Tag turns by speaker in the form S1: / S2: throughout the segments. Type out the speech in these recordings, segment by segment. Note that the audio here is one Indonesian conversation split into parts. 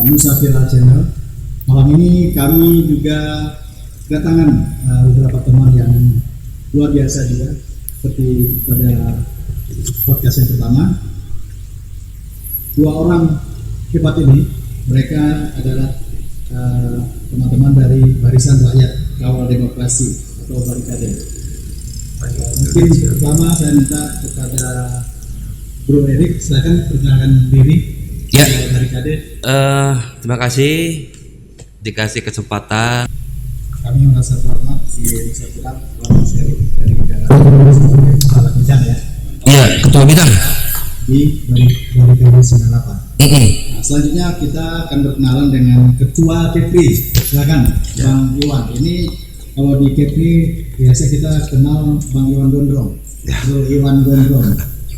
S1: Nusa Viral Channel. Malam ini kami juga kedatangan beberapa teman yang luar biasa juga, seperti pada podcast yang pertama. Dua orang hebat ini, mereka adalah teman-teman dari Barisan Rakyat Kawal Demokrasi atau Barikade. Mungkin pertama saya minta kepada Bro Erik, silakan perkenalkan diri.
S2: Ya.
S1: Barikade.
S2: Terima kasih dikasih kesempatan.
S1: Kami merasa terhormat di Nusa Viral Mas Erik dari Jakarta Kepala Bidang ya.
S2: Iya, ketua bidang.
S1: Di Barikade 98. Nah, selanjutnya kita akan berkenalan dengan Ketua Kepri. Silakan Bang Iwan. Ini kalau di Kepri biasa kita kenal Bang Iwan Gondrong. Bro Iwan Gondrong.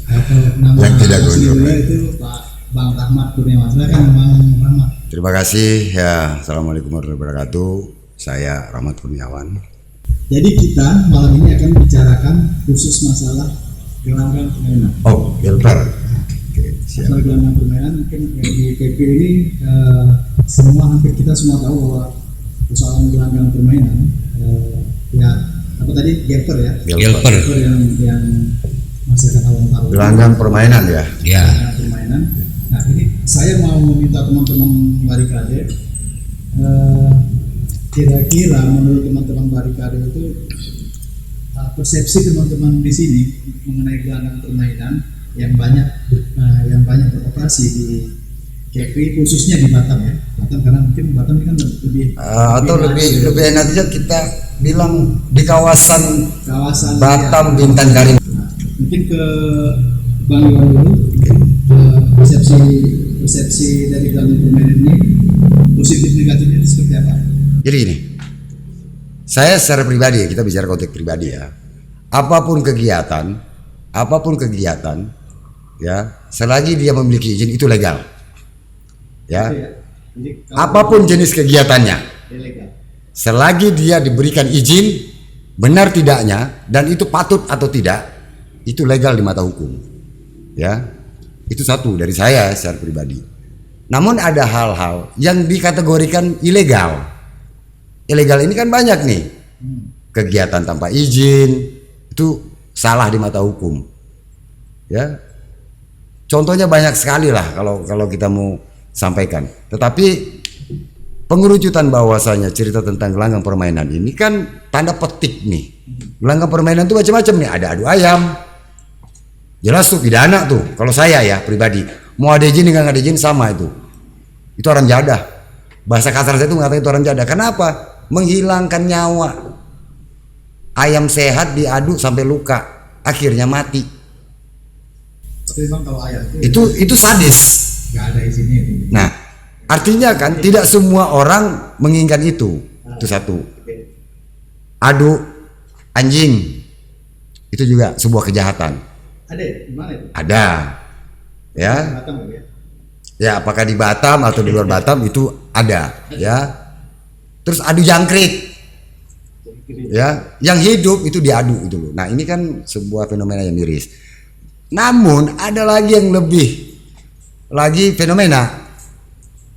S1: Atau nama
S3: yang tidak gondrong
S1: itu Pak Bang Rahmat Kurniawan. Silakan Bang Rahmat.
S3: Terima kasih ya. Assalamualaikum warahmatullahi wabarakatuh. Saya Rahmat Kurniawan.
S1: Jadi kita malam ini akan bicarakan khusus masalah gelanggang permainan.
S3: Oh, Gelper. Oke, siap.
S1: Masalah gelanggang permainan mungkin di PP ini hampir kita semua tahu bahwa persoalan gelanggang permainan ya apa tadi Gelper ya.
S2: Gelper.
S1: yang masyarakat awam tahu.
S3: Gelanggang permainan ya.
S2: Ya.
S1: Gelanggang permainan. Nah ini saya mau meminta teman-teman Barikade kira-kira menurut teman-teman Barikade itu persepsi teman-teman di sini mengenai gelanggang permainan yang banyak beroperasi di Kepri, khususnya di Batam ya. Batam karena mungkin Batam ini kan
S3: lebih enaknya kita bilang di kawasan Batam
S1: ya.
S3: Bintan Karim.
S1: Nah, mungkin ke Bang Iwan dulu. Persepsi dari gelanggang permainan ini positif negatifnya seperti apa?
S3: Jadi gini, saya secara pribadi, kita bicara konteks pribadi ya. Apapun kegiatan, ya, selagi dia memiliki izin itu legal. Ya. Apapun jenis kegiatannya, selagi dia diberikan izin, benar tidaknya, dan itu patut atau tidak, itu legal di mata hukum. Ya. Itu satu dari saya secara pribadi. Namun ada hal-hal yang dikategorikan ilegal. Ilegal ini kan banyak nih. Kegiatan tanpa izin itu salah di mata hukum. Ya. Contohnya banyak sekali lah kalau kita mau sampaikan. Tetapi pengerucutan bahwasanya cerita tentang gelanggang permainan ini kan tanda petik nih. Gelanggang permainan itu macam-macam nih. Ada adu ayam. Jelas tuh pidana tuh. Kalau saya ya pribadi, mau ada izin nggak ada izin sama itu. Itu orang jadah. Bahasa kasar saya itu mengatakan itu orang jadah. Kenapa? Menghilangkan nyawa. Ayam sehat diadu sampai luka, akhirnya mati.
S1: Tapi bang kalau ayam
S3: itu sadis.
S1: Nggak ada izinnya itu.
S3: Nah, artinya kan tidak semua orang menginginkan itu. Itu satu. Adu anjing itu juga sebuah kejahatan.
S1: Ada di mana itu?
S3: Ada. Ya.
S1: Batam ya?
S3: Ya, apakah di Batam atau di luar Batam itu ada, ya. Terus adu jangkrik. Ya, yang hidup itu diadu itu loh. Nah, ini kan sebuah fenomena yang miris. Namun ada lagi yang lebih lagi fenomena.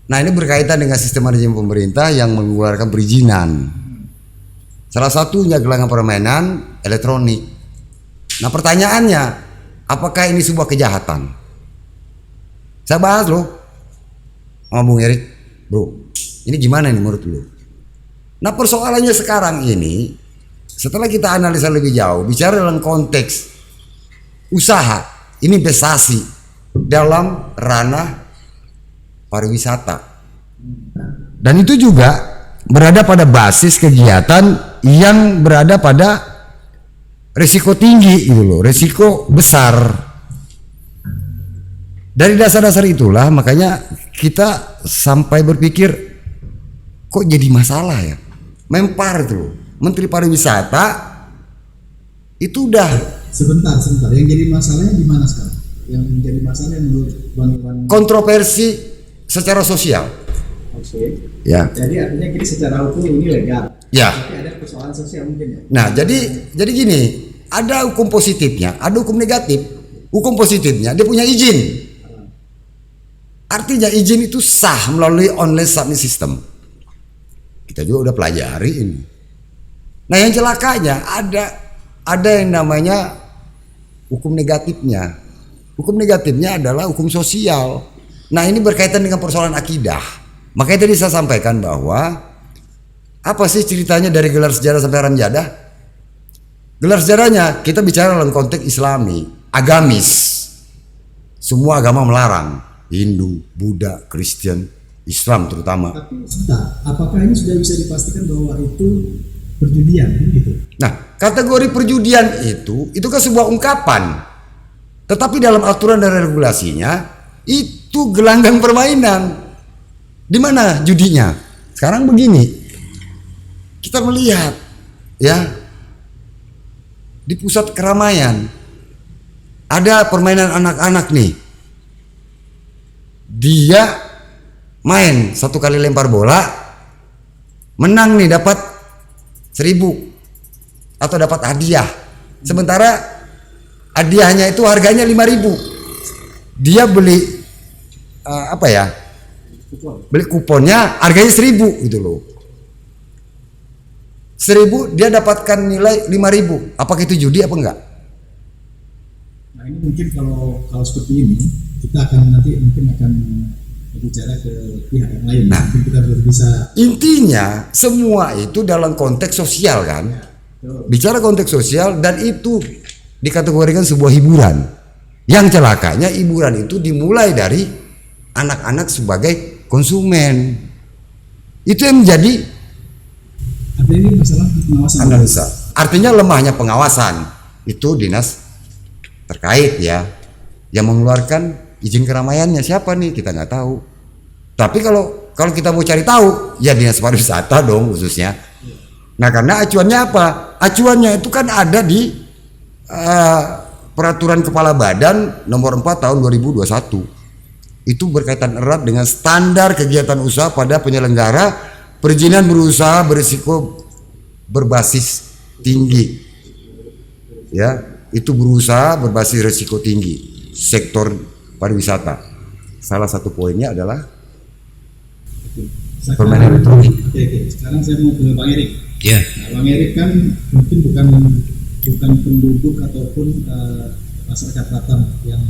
S3: Nah, ini berkaitan dengan sistem manajemen pemerintah yang mengeluarkan perizinan. Salah satunya gelanggang permainan elektronik. Nah, pertanyaannya, apakah ini sebuah kejahatan? Saya bahas loh sama Bung Erik, bro, ini gimana nih menurut lu? Nah, persoalannya sekarang ini, setelah kita analisa lebih jauh, bicara dalam konteks usaha, ini investasi dalam ranah pariwisata, dan itu juga berada pada basis kegiatan yang berada pada resiko tinggi gitu loh, resiko besar. Dari dasar-dasar itulah makanya kita sampai berpikir kok jadi masalah ya. Mempar itu loh. Menteri Pariwisata itu udah
S1: sebentar yang jadi masalahnya di mana sekarang? Yang menjadi masalah yang menurut Bang Iwan
S3: kontroversi secara sosial.
S1: Oke.
S3: Ya.
S1: Jadi artinya gini, secara hukum ini legal.
S3: Ya.
S1: Tapi ada persoalan sosial mungkin ya.
S3: Nah, jadi gini, ada hukum positifnya, ada hukum negatif. Hukum positifnya dia punya izin. Artinya izin itu sah melalui online submit system. Kita juga udah pelajari ini. Nah, yang celakanya ada yang namanya hukum negatifnya. Hukum negatifnya adalah hukum sosial. Nah, ini berkaitan dengan persoalan akidah. Makanya tadi saya sampaikan bahwa apa sih ceritanya dari gelar sejarah sampai Ramjadah? Gelar sejarahnya kita bicara dalam konteks Islami, agamis. Semua agama melarang, Hindu, Buddha, Kristen, Islam terutama.
S1: Tapi sebentar, apakah ini sudah bisa dipastikan bahwa itu perjudian gitu?
S3: Nah, kategori perjudian itu kan sebuah ungkapan. Tetapi dalam aturan dan regulasinya itu gelanggang permainan. Di mana judinya? Sekarang begini, kita melihat ya di pusat keramaian ada permainan anak-anak nih. Dia main 1 kali lempar bola, menang nih dapat 1.000 atau dapat hadiah. Sementara hadiahnya itu harganya 5.000. Dia beli beli kuponnya harganya 1.000 gitu loh. 1.000 dia dapatkan nilai 5.000. Apakah itu judi apa enggak?
S1: Nah, ini mungkin kalau seperti ini kita akan bicara ke pihak yang lain.
S3: Nah,
S1: mungkin kita bisa.
S3: Intinya semua itu dalam konteks sosial kan? Bicara konteks sosial dan itu dikategorikan sebuah hiburan. Yang celakanya hiburan itu dimulai dari anak-anak sebagai konsumen. Itu yang menjadi
S1: ini masalah pengawasan.
S3: Analisa. Artinya lemahnya pengawasan itu dinas terkait ya, yang mengeluarkan izin keramaiannya siapa nih kita nggak tahu. Tapi kalau kita mau cari tahu ya dinas pariwisata dong khususnya. Nah, karena acuannya apa? Acuannya itu kan ada di peraturan kepala badan nomor 4 tahun 2021. Itu berkaitan erat dengan standar kegiatan usaha pada penyelenggara perizinan berusaha berisiko berbasis tinggi. Ya, itu berusaha berbasis risiko tinggi sektor pariwisata. Salah satu poinnya adalah permainan elektronik.
S1: Oke. Sekarang saya mau ke Bang Erik.
S2: Ya.
S1: Nah, Bang Erik kan mungkin bukan penduduk ataupun masyarakat Batam yang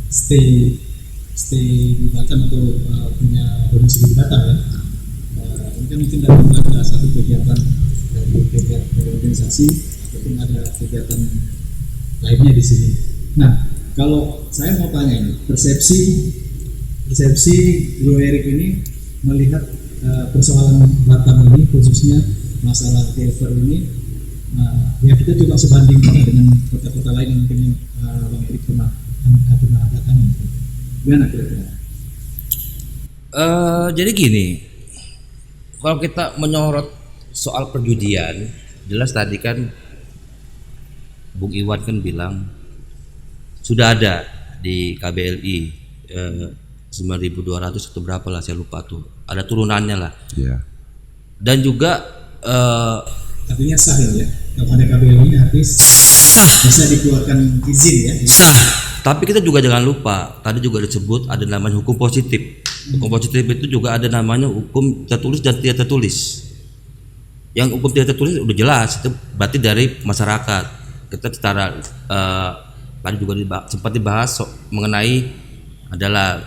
S1: stay di Batam atau punya domisili di Batam ya. Ini kan mungkin ada satu kegiatan dari organisasi ataupun ada kegiatan lainnya di sini. Nah, kalau saya mau tanya ini, persepsi Bro Erik ini melihat persoalan Batam ini, khususnya masalah cover ini, ya kita coba sebandingkan dengan kota-kota lain yang mungkin Bang Erik pernah datangi. Gimana kira-kira?
S2: Jadi gini, kalau kita menyorot soal perjudian, jelas tadi kan Bung Iwan kan bilang sudah ada di KBLI 9.200 atau berapa lah, saya lupa tuh, ada turunannya lah.
S3: Iya.
S2: Dan juga
S1: artinya sah ya, kalau ada KBLI artis
S2: sah,
S1: bisa dikeluarkan izin ya.
S2: sah. Tapi kita juga jangan lupa, tadi juga disebut ada namanya hukum positif. Hukum positif itu juga ada namanya hukum tertulis dan tidak tertulis. Yang hukum tidak tertulis udah jelas, itu berarti dari masyarakat. Kita secara tadi juga sempat dibahas mengenai adalah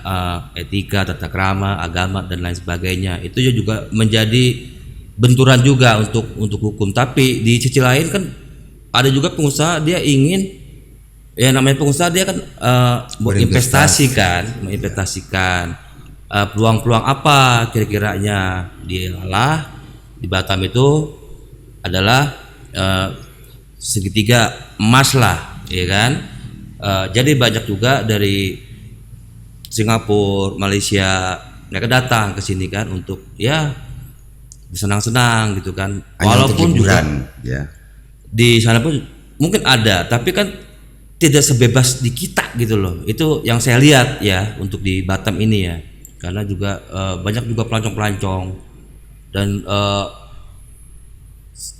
S2: etika, tata krama, agama dan lain sebagainya. Itu juga menjadi benturan juga untuk hukum. Tapi di sisi lain kan ada juga pengusaha, dia ingin, ya namanya pengusaha dia kan menginvestasikan peluang-peluang apa kira-kiranya. Dialah di Batam itu adalah segitiga emas lah, ya kan. Jadi banyak juga dari Singapura, Malaysia, mereka datang ke sini kan untuk ya bersenang-senang gitu kan. Walaupun juga
S3: ya
S2: di sana pun mungkin ada, tapi kan tidak sebebas di kita gitu loh. Itu yang saya lihat ya untuk di Batam ini ya, karena juga banyak juga pelancong-pelancong dan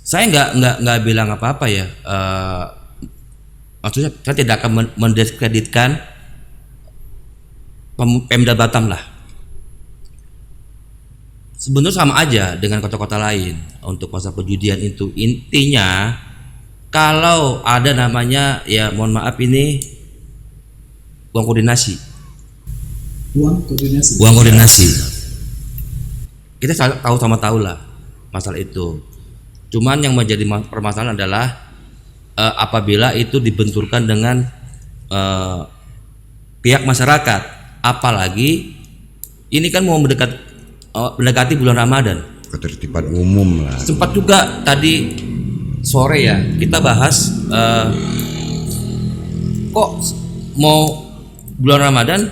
S2: saya nggak bilang apa-apa ya. Maksudnya saya tidak akan mendiskreditkan Pemda Batam lah, sebenarnya sama aja dengan kota-kota lain untuk masalah perjudian itu. Intinya kalau ada namanya, ya mohon maaf, ini uang koordinasi. Uang koordinasi. Kita tahu tahu lah masalah itu. Cuman yang menjadi permasalahan adalah apabila itu dibenturkan dengan pihak masyarakat, apalagi ini kan mau mendekati bulan Ramadan.
S3: Ketertiban umum lah.
S2: Sempat juga tadi sore ya kita bahas kok mau bulan Ramadan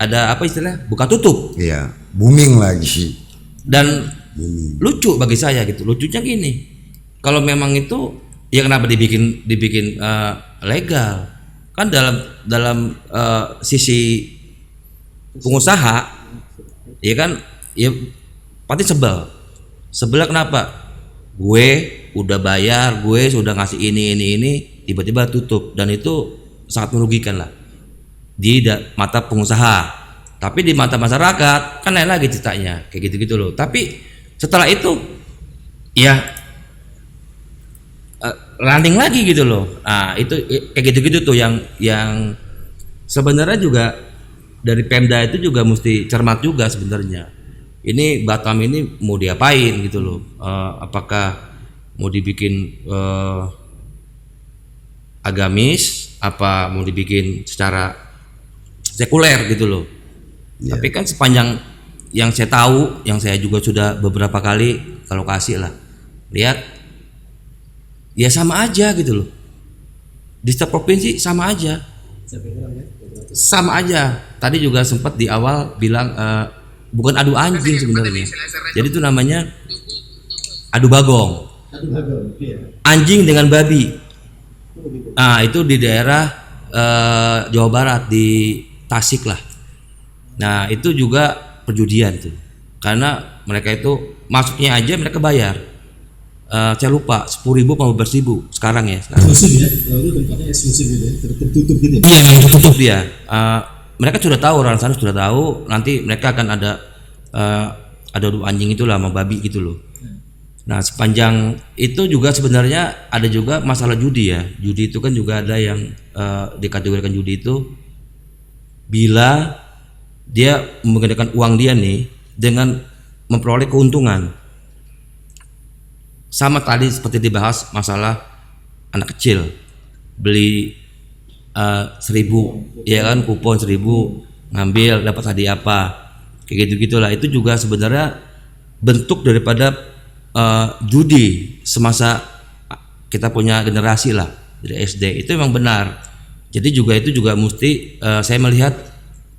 S2: ada apa istilah buka tutup.
S3: Iya, booming lagi sih.
S2: Dan lucu bagi saya gitu. Lucunya gini, kalau memang itu ya kenapa dibikin legal? Kan dalam sisi pengusaha, ya kan, ya pasti sebel kenapa? Gue udah bayar, gue sudah ngasih ini, tiba-tiba tutup, dan itu sangat merugikan lah di mata pengusaha. Tapi di mata masyarakat kan lain lagi ceritanya, kayak gitu loh. Tapi setelah itu ya running lagi gitu loh. Nah itu kayak gitu tuh yang sebenarnya juga dari Pemda itu juga mesti cermat juga sebenarnya. Ini Batam ini mau diapain gitu loh? Apakah mau dibikin agamis, apa mau dibikin secara sekuler gitu loh? Yeah. Tapi kan sepanjang yang saya tahu, yang saya juga sudah beberapa kali ke lokasi lah, lihat ya sama aja gitu loh. Di setiap provinsi sama aja. Tadi juga sempat di awal bilang bukan adu anjing sebenarnya. Jadi itu namanya adu bagong. Anjing dengan babi. Nah itu di daerah Jawa Barat, di Tasik lah. Nah itu juga perjudian tuh, karena mereka itu masuknya aja mereka bayar. Saya lupa 10.000 atau 15.000 sekarang ya.
S1: Eksklusif ya, kalau itu tempatnya eksklusif gitu ya, tertutup gitu.
S2: Iya, tertutup dia. Mereka sudah tahu, orang sana sudah tahu. Nanti mereka akan ada anjing itulah sama babi gitu loh. Nah sepanjang itu juga sebenarnya ada juga masalah judi ya. Judi itu kan juga ada yang dikategorikan judi itu bila dia menggunakan uang dia nih dengan memperoleh keuntungan. Sama tadi seperti dibahas masalah anak kecil beli 1.000 ya kan, kupon 1.000 ngambil dapat hadiah apa kayak gitulah. Itu juga sebenarnya bentuk daripada judi semasa kita punya generasi lah dari SD. Itu memang benar. Jadi juga itu juga mesti saya melihat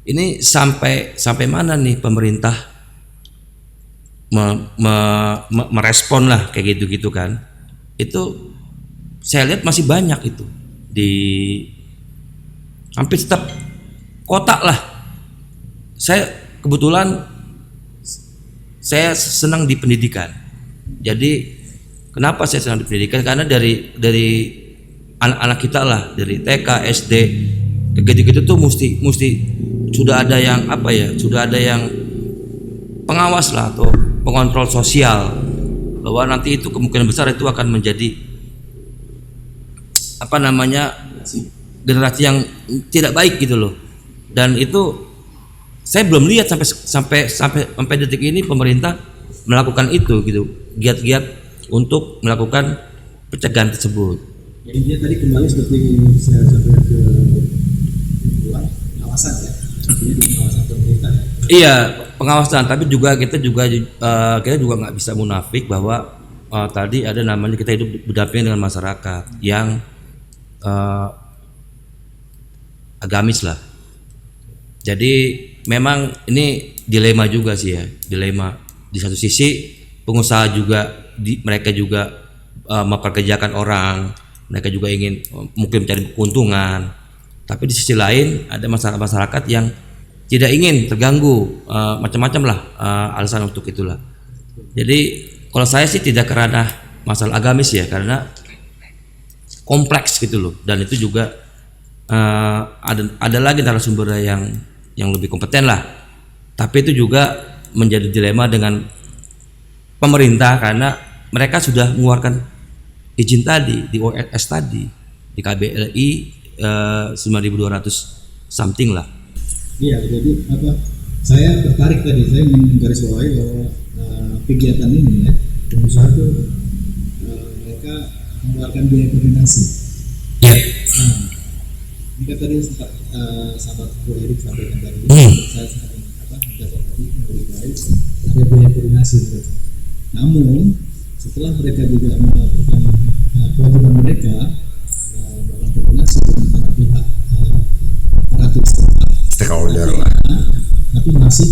S2: ini sampai mana nih pemerintah merespon lah kayak gitu kan. Itu saya lihat masih banyak itu di hampir setiap kota lah. Saya kebetulan saya senang di pendidikan. Jadi kenapa saya senang di pendidikan? Karena dari anak-anak kita lah, dari TK, SD, gitu tuh mesti sudah ada yang sudah ada yang pengawas lah atau pengontrol sosial, bahwa nanti itu kemungkinan besar itu akan menjadi generasi yang tidak baik gitu loh. Dan itu saya belum lihat sampai detik ini pemerintah melakukan itu gitu, giat-giat untuk melakukan pencegahan tersebut.
S1: Jadi dia tadi kembali seperti saya sampaikan ke pengawasan ya, ini di pengawasan pemerintah ya.
S2: Iya, pengawasan, tapi juga kita juga nggak bisa munafik bahwa tadi ada namanya kita hidup berdampingan dengan masyarakat yang agamis lah. Jadi memang ini dilema juga sih ya, dilema. Di satu sisi pengusaha juga mereka juga memperkerjakan orang, mereka juga ingin mungkin mencari keuntungan, tapi di sisi lain ada masyarakat yang tidak ingin terganggu, macam-macam lah alasan untuk itulah. Jadi kalau saya sih tidak kerana masalah agamis ya, karena kompleks gitu loh, dan itu juga ada lagi narasumber yang lebih kompeten lah. Tapi itu juga menjadi dilema dengan pemerintah karena mereka sudah mengeluarkan izin tadi di OSS tadi di KBLI 9.200 something lah.
S1: Iya, jadi apa? Saya tertarik tadi, saya menggarisbawahi bahwa kegiatan ini ya, pengusaha itu mereka mengeluarkan biaya koordinasi.
S2: Ya.
S1: Nah, ini kan tadi sempat sahabat Bu Erik sampaikan tadi, saya sangat mencatat tadi menggarisbawahi ada biaya koordinasi. Namun setelah mereka juga melakukan kewajiban mereka dalam koordinasi dengan para pihak operator
S3: Stakeholder lah.
S1: tapi masih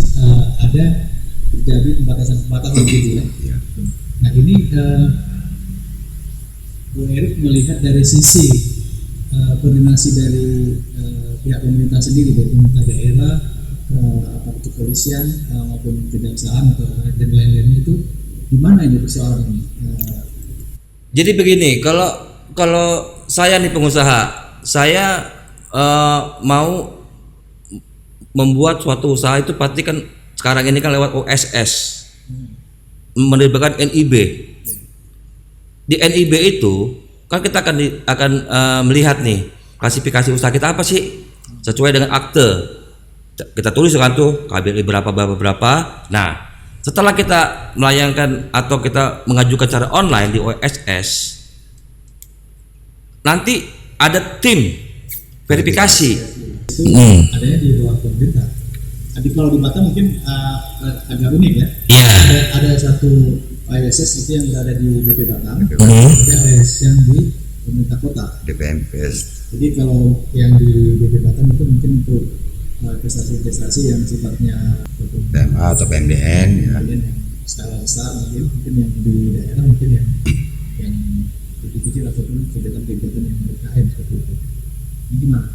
S1: ada terjadi pembatasan-pembatasan gitu ya. Nah ini Bu Erik melihat dari sisi koordinasi dari pihak pemerintah sendiri, dari pemerintah daerah, aparatur kepolisian maupun kejaksaan atau dan lain-lainnya itu gimana ini persoalan ini?
S2: Jadi begini, kalau saya nih pengusaha, saya mau membuat suatu usaha itu pasti kan sekarang ini kan lewat OSS, melibatkan NIB. Di NIB itu kan kita akan melihat nih klasifikasi usaha kita apa sih sesuai dengan akte. Kita tulis kan tuh KBLI berapa. Nah, setelah kita melayangkan atau kita mengajukan secara online di OSS, nanti ada tim verifikasi.
S1: Itu adanya di bawah pemerintah. Tapi kalau di Batam mungkin agak unik ya.
S2: Iya.
S1: Ada satu ISS itu yang berada di BP Batam, ada ISS yang di pemerintah kota.
S3: DPMPS.
S1: Jadi kalau yang di BP Batam itu mungkin untuk investasi-investasi yang sifatnya
S3: PMA atau PMDN ya.
S1: kemudian yang skala besar, mungkin yang di daerah mungkin yang kecil ataupun kegiatan-kegiatan yang berKM seperti itu. Ini gimana?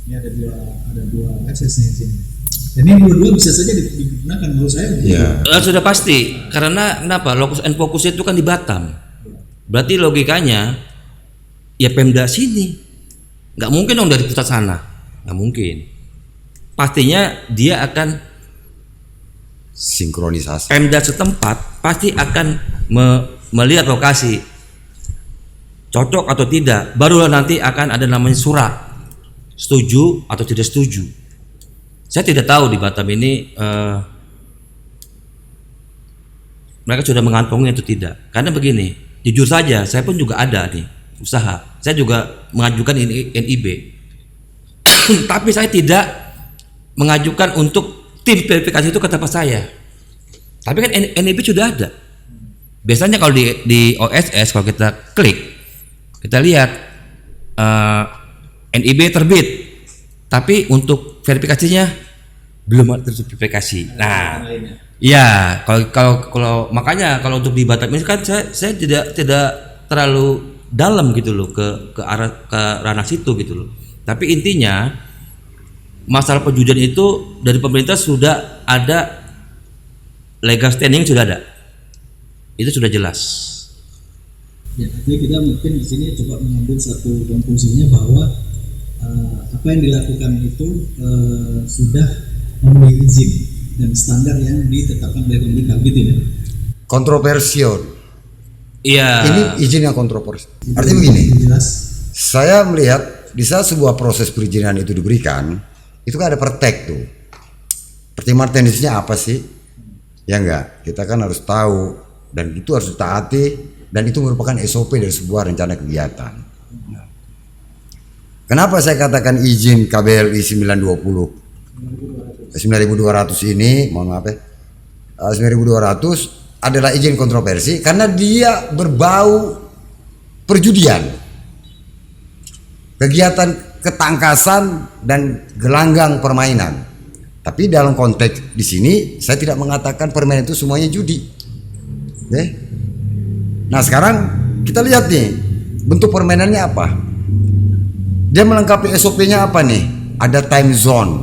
S1: Ini ada dua aksesnya di sini. Dan ini dua-dua bisa saja digunakan menurut saya.
S3: Iya.
S2: Sudah pasti, karena kenapa? Lokus and fokus itu kan di Batam. Berarti logikanya ya Pemda sini. Nggak mungkin dong dari pusat sana. Nggak mungkin. Pastinya dia akan
S3: Sinkronisasi.
S2: Pemda setempat pasti akan melihat lokasi cocok atau tidak. Barulah nanti akan ada namanya surat setuju atau tidak setuju. Saya tidak tahu di Batam ini mereka sudah mengantongi atau tidak. Karena begini, jujur saja, saya pun juga ada nih usaha. Saya juga mengajukan NIB, tapi saya tidak mengajukan untuk tim verifikasi itu ke tempat saya. Tapi kan NIB sudah ada. Biasanya kalau di OSS kalau kita klik, kita lihat NIB terbit, tapi untuk verifikasinya belum ada verifikasi. Nah, ya kalau makanya kalau untuk di Batam ini kan saya tidak terlalu dalam gitu loh ke ranah situ gitu loh. Tapi intinya masalah perjudian itu dari pemerintah sudah ada legal standing, sudah ada. Itu sudah jelas.
S1: Ya, jadi kita mungkin di sini coba mengambil satu konklusinya bahwa apa yang dilakukan itu sudah memenuhi izin dan standar yang ditetapkan oleh pemerintah gitu ya.
S3: Kontroversial.
S2: Iya.
S3: Ini izin yang kontroversial. Artinya begini.
S1: Jelas.
S3: Saya melihat di saat sebuah proses perizinan itu diberikan, itu kan ada pertek tuh. Pertimbangan teknisnya apa sih? Ya enggak, kita kan harus tahu dan itu harus ditaati dan itu merupakan SOP dari sebuah rencana kegiatan. Kenapa saya katakan izin KBLI 9.200 ini, mohon maaf ya, 9.200 adalah izin kontroversi karena dia berbau perjudian, kegiatan ketangkasan dan gelanggang permainan. Tapi dalam konteks di sini saya tidak mengatakan permainan itu semuanya judi. Oke? Nah sekarang kita lihat nih bentuk permainannya apa. Dia melengkapi SOP-nya apa nih? Ada time zone.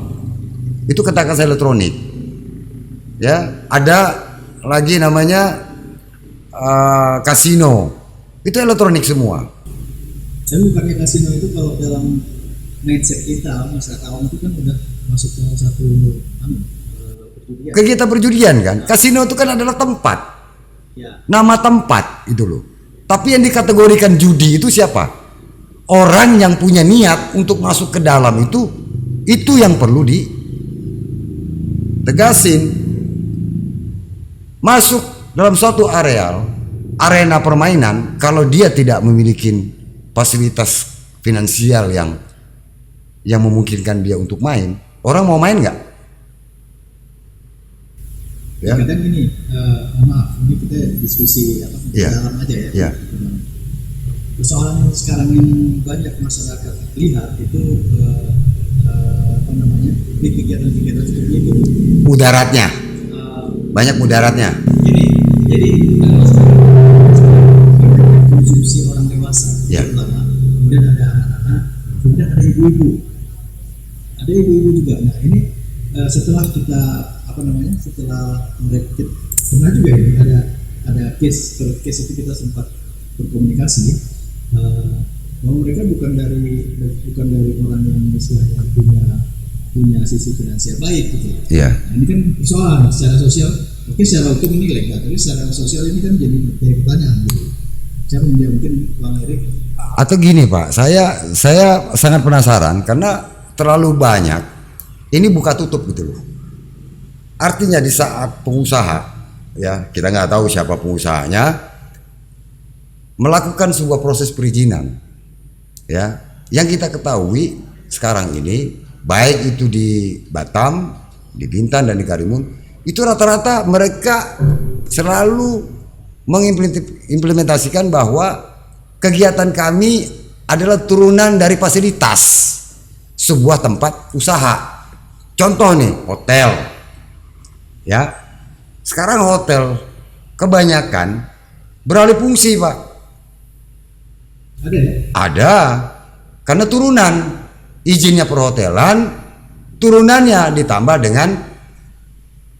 S3: Itu ketangkasan elektronik. Ya, ada lagi namanya kasino. Itu elektronik semua.
S1: Tapi bukannya kasino itu kalau dalam mindset kita masyarakat awam itu kan udah masuk ke satu perjudian.
S3: Kegiatan perjudian kan. Kasino itu kan adalah tempat.
S1: Ya.
S3: nama tempat itu loh. Tapi yang dikategorikan judi itu siapa? Orang yang punya niat untuk masuk ke dalam itu yang perlu ditegasin. Masuk dalam suatu arena permainan, kalau dia tidak memiliki fasilitas finansial yang memungkinkan dia untuk main, orang mau main nggak? Ya.
S1: Kadang gini, maaf, ini kita diskusi dalam aja ya. Persoalan yang sekarang yang banyak masyarakat lihat itu di kegiatan-kegiatan seperti itu.
S3: Mudaratnya, banyak mudaratnya.
S1: Jadi konsumsi orang dewasa, terutama, kemudian ada anak-anak, kemudian ada ibu-ibu juga. Nah ini setelah kita setelah mereka pernah juga ini ada case itu kita sempat berkomunikasi bahwa mereka bukan dari orang yang misalnya punya sisi finansial baik gitu.
S3: Iya.
S1: Nah, ini kan persoalan secara sosial. Oke, secara hukum ini legal, tapi secara sosial ini kan jadi pertanyaan gitu. Siapa yang mungkin Bang Erik?
S3: Atau gini Pak, saya sangat penasaran karena terlalu banyak ini buka tutup gitu loh. Artinya di saat pengusaha, ya kita nggak tahu siapa pengusahanya, melakukan sebuah proses perizinan, ya yang kita ketahui sekarang ini baik itu di Batam, di Bintan dan di Karimun, itu rata-rata mereka selalu mengimplementasikan bahwa kegiatan kami adalah turunan dari fasilitas sebuah tempat usaha. Contoh nih, hotel. Ya, sekarang hotel kebanyakan beralih fungsi Pak.
S1: Ada ya?
S3: Ada, karena turunan izinnya perhotelan, turunannya ditambah dengan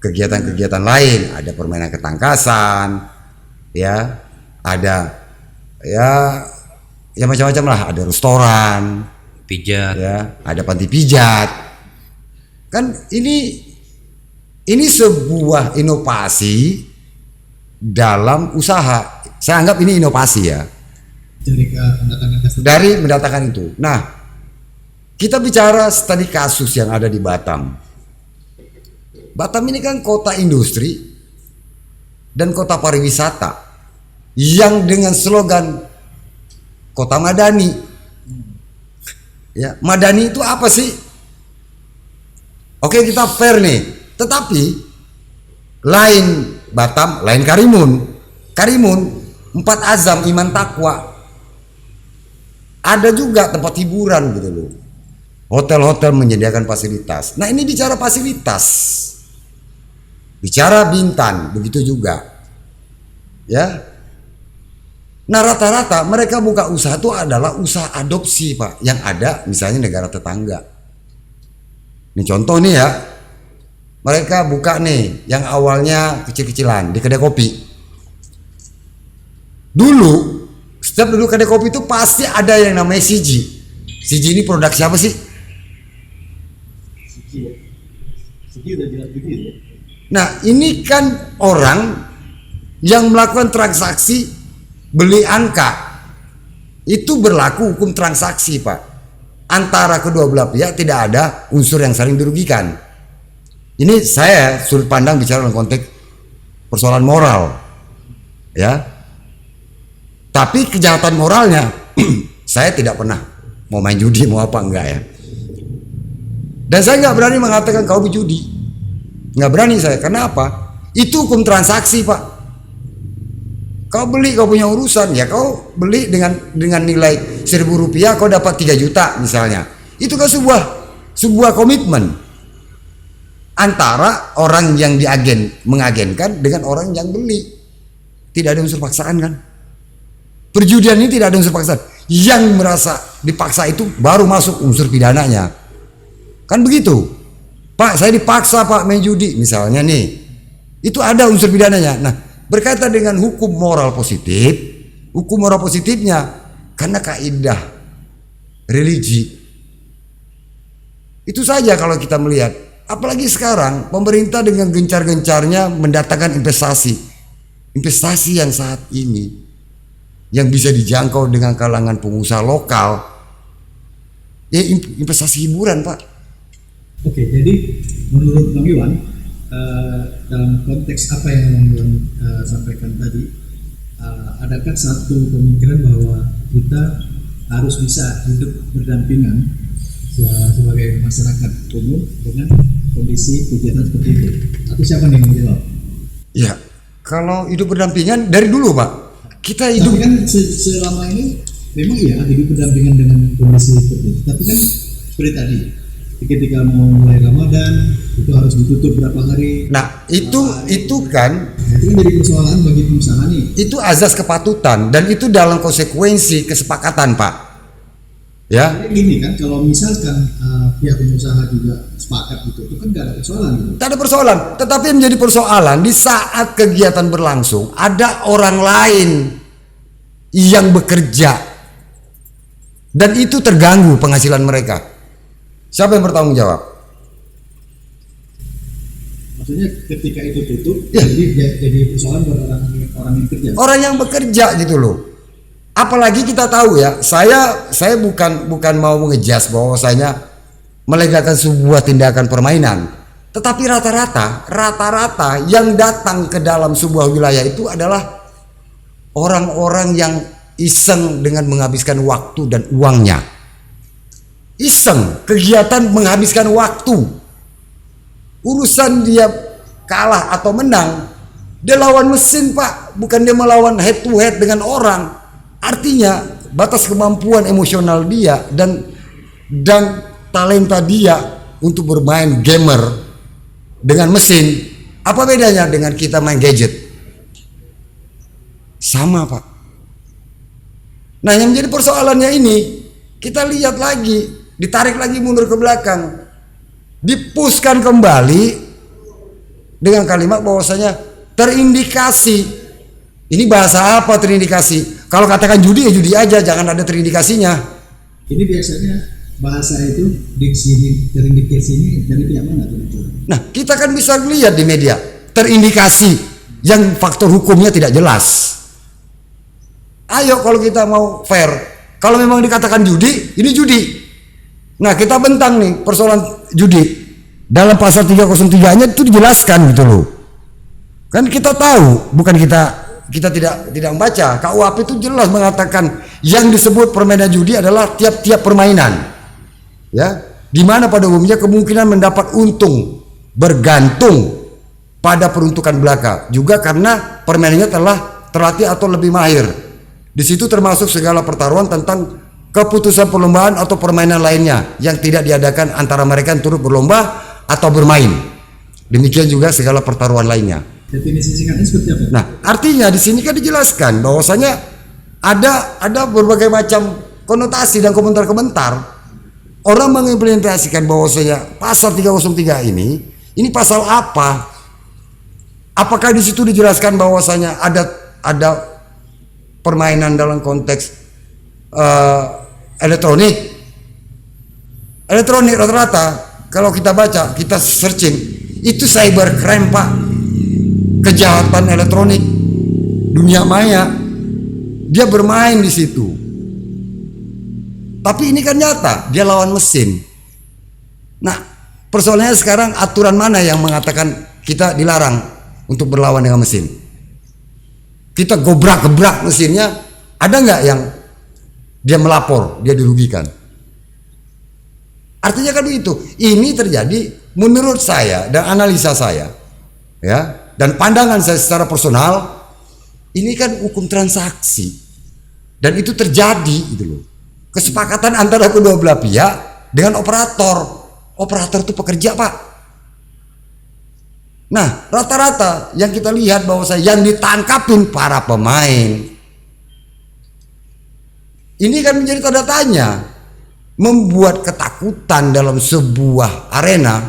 S3: kegiatan-kegiatan lain. Ada permainan ketangkasan, ya, ada ya macam-macam lah. Ada restoran,
S2: Pijat.
S3: ya, ada panti pijat. Kan ini sebuah inovasi dalam usaha. Saya anggap ini inovasi ya. Dari mendatangkan itu. Nah, kita bicara studi kasus yang ada di Batam. Batam ini kan kota industri dan kota pariwisata yang dengan slogan kota madani. Ya, madani itu apa sih? Oke, kita fair nih. Tetapi lain Batam, lain Karimun. Karimun 4 azam iman takwa. Ada juga tempat hiburan gitu loh. Hotel-hotel menyediakan fasilitas. Nah, ini bicara fasilitas. Bicara Bintan begitu juga. Ya. Nah, rata-rata mereka buka usaha itu adalah usaha adopsi, Pak, yang ada misalnya negara tetangga. Ini contoh nih ya. Mereka buka nih yang awalnya kecil-kecilan di kedai kopi. Dulu setiap dulu kedai kopi itu pasti ada yang namanya CG. CG ini produk siapa sih?
S1: CG udah jelas begitu ya.
S3: Nah, ini kan orang yang melakukan transaksi beli angka. Itu berlaku hukum transaksi, Pak. Antara kedua belah pihak tidak ada unsur yang saling dirugikan. Ini saya sudut pandang bicara dalam konteks persoalan moral, ya. Tapi kejahatan moralnya, saya tidak pernah mau main judi mau apa enggak ya. Dan saya nggak berani mengatakan kau berjudi, nggak berani saya. Karena apa? Itu hukum transaksi Pak. Kau beli, kau punya urusan, ya kau beli dengan nilai 1.000 rupiah, kau dapat 3 juta misalnya. Itu kan sebuah komitmen antara orang yang mengagenkan dengan orang yang beli. Tidak ada unsur paksaan kan? Perjudian ini tidak ada unsur paksaan. Yang merasa dipaksa itu baru masuk unsur pidananya. Kan begitu. Pak, saya dipaksa Pak main judi misalnya nih. Itu ada unsur pidananya. Nah, berkaitan dengan hukum moral positif, hukum moral positifnya karena kaidah religi. Itu saja kalau kita melihat. Apalagi sekarang pemerintah dengan gencar-gencarnya mendatangkan investasi. investasi yang saat ini yang bisa dijangkau dengan kalangan pengusaha lokal, ya investasi hiburan, Pak.
S1: Oke, jadi menurut Bang Iwan, dalam konteks apa yang Bang Iwan sampaikan tadi, adakah satu pemikiran bahwa kita harus bisa hidup berdampingan sebagai masyarakat umum dengan kondisi kegiatan seperti itu? Atau siapa nih yang menjawab?
S3: Ya, kalau hidup berdampingan dari dulu, Pak. Kita hidup.
S1: Tapi kan selama ini memang iya hidup berdampingan dengan kondisi seperti itu. Tapi kan seperti tadi, ketika mau mulai Ramadan itu harus ditutup berapa hari.
S3: Nah, itu kan.
S1: Nah, itu kan jadi persoalan bagi pengusaha nih.
S3: Itu azas kepatutan dan itu dalam konsekuensi kesepakatan, Pak. Ya.
S1: Jadi gini kan, kalau misalkan pihak pengusaha juga sepakat gitu, itu kan nggak ada persoalan gitu.
S3: Tidak ada persoalan, tetapi yang menjadi persoalan di saat kegiatan berlangsung ada orang lain yang bekerja dan itu terganggu penghasilan mereka. Siapa yang bertanggung jawab?
S1: Maksudnya ketika itu tutup,
S3: Ya.
S1: jadi persoalan buat orang yang kerja.
S3: Orang yang bekerja gitu loh. Apalagi kita tahu ya, saya bukan mau mengejas bahwasanya melegakan sebuah tindakan permainan. Tetapi rata-rata yang datang ke dalam sebuah wilayah itu adalah orang-orang yang iseng dengan menghabiskan waktu dan uangnya. Iseng, kegiatan menghabiskan waktu. Urusan dia kalah atau menang, dia lawan mesin, Pak, bukan dia melawan head to head dengan orang. Artinya batas kemampuan emosional dia dan talenta dia untuk bermain gamer dengan mesin, apa bedanya dengan kita main gadget? Sama, Pak. Nah, yang menjadi persoalannya ini, kita lihat lagi, ditarik lagi mundur ke belakang, dipuskan kembali dengan kalimat bahwasanya terindikasi. Ini bahasa apa terindikasi? Kalau katakan judi ya judi aja, jangan ada terindikasinya.
S1: Ini biasanya bahasa itu diksi terindikasi ini dari pihak mana tuh?
S3: Nah, kita kan bisa lihat di media terindikasi yang faktor hukumnya tidak jelas. Ayo kalau kita mau fair, kalau memang dikatakan judi, ini judi. Nah, kita bentang nih persoalan judi. Dalam pasal 303-nya itu dijelaskan gitu loh. Kan kita tahu, bukan kita tidak membaca. KUHP itu jelas mengatakan yang disebut permainan judi adalah tiap-tiap permainan. Ya, di mana pada umumnya kemungkinan mendapat untung bergantung pada peruntukan belaka. Juga karena permainannya telah terlatih atau lebih mahir. Di situ termasuk segala pertaruhan tentang keputusan perlombaan atau permainan lainnya yang tidak diadakan antara mereka yang turut berlomba atau bermain. Demikian juga segala pertaruhan lainnya.
S1: Definisi singkatnya seperti apa?
S3: Nah, artinya di sini kan dijelaskan bahwasanya ada berbagai macam konotasi dan komentar-komentar. Orang mengimplementasikan bahwasanya pasal 303 ini pasal apa? Apakah di situ dijelaskan bahwasanya ada permainan dalam konteks elektronik? Elektronik rata-rata kalau kita baca, kita searching, itu cybercrime, Pak. Kejahatan elektronik, dunia maya, dia bermain di situ. Tapi ini kan nyata, dia lawan mesin. Nah, persoalannya sekarang aturan mana yang mengatakan kita dilarang untuk berlawan dengan mesin? Kita gobrak-gebrak mesinnya, ada nggak yang dia melapor, dia dirugikan? Artinya kan itu. Ini terjadi menurut saya dan analisa saya, ya. Dan pandangan saya secara personal, ini kan hukum transaksi dan itu terjadi gitu loh. Kesepakatan antara kedua belah pihak dengan operator. Operator itu pekerja, Pak. Nah, rata-rata yang kita lihat bahwa yang ditangkapin para pemain. Ini kan menjadi tanda tanya, membuat ketakutan dalam sebuah arena.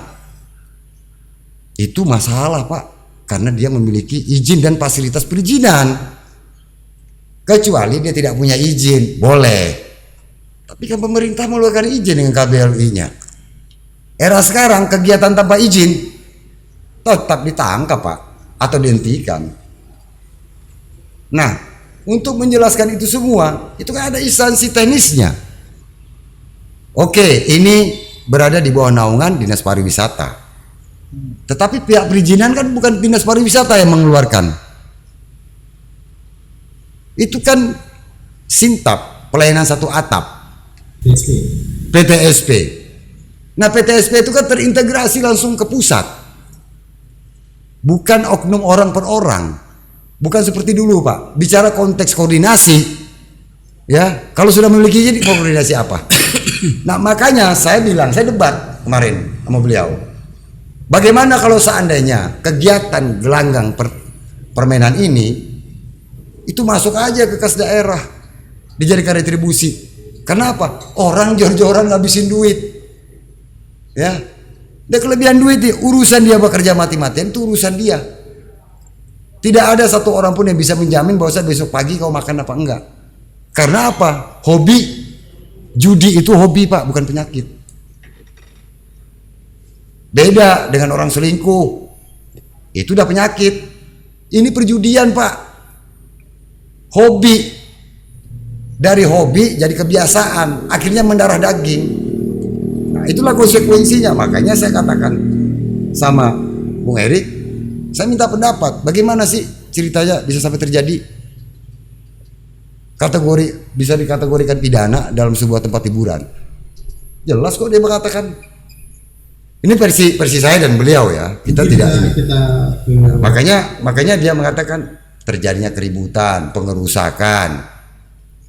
S3: Itu masalah, Pak. Karena dia memiliki izin dan fasilitas perizinan. Kecuali dia tidak punya izin, boleh. Tapi kan pemerintah mengeluarkan izin dengan KBLI-nya. Era sekarang kegiatan tanpa izin tetap ditangkap, Pak, atau dihentikan. Nah, untuk menjelaskan itu semua, itu kan ada instansi teknisnya. Oke, ini berada di bawah naungan Dinas Pariwisata. Tetapi pihak perizinan kan bukan Dinas Pariwisata yang mengeluarkan. Itu kan Sintap, pelayanan satu atap,
S1: PSP.
S3: PTSP. Nah, PTSP itu kan terintegrasi langsung ke pusat. Bukan oknum orang per orang. Bukan seperti dulu, Pak. Bicara konteks koordinasi, ya, kalau sudah memiliki jadi koordinasi apa? Nah, makanya saya bilang, saya debat kemarin sama beliau. Bagaimana kalau seandainya kegiatan gelanggang permainan ini itu masuk aja ke kas daerah, dijadikan retribusi. Kenapa? Orang jor-joran ngabisin duit, ya. Dia kelebihan duit, urusan dia bekerja mati-matian itu urusan dia. Tidak ada satu orang pun yang bisa menjamin bahwa saya besok pagi kau makan apa enggak. Karena apa? Hobi judi itu hobi, Pak, bukan penyakit. Beda dengan orang selingkuh, itu udah penyakit. Ini perjudian, Pak. Hobi. Dari hobi jadi kebiasaan, akhirnya mendarah daging. Nah, itulah konsekuensinya. Makanya saya katakan sama Bung Erik, saya minta pendapat, bagaimana sih ceritanya bisa sampai terjadi? Kategori bisa dikategorikan pidana dalam sebuah tempat hiburan. Jelas kok dia mengatakan. Ini versi saya dan beliau, ya. Kita tidak ini. Nah, makanya dia mengatakan terjadinya keributan, pengerusakan,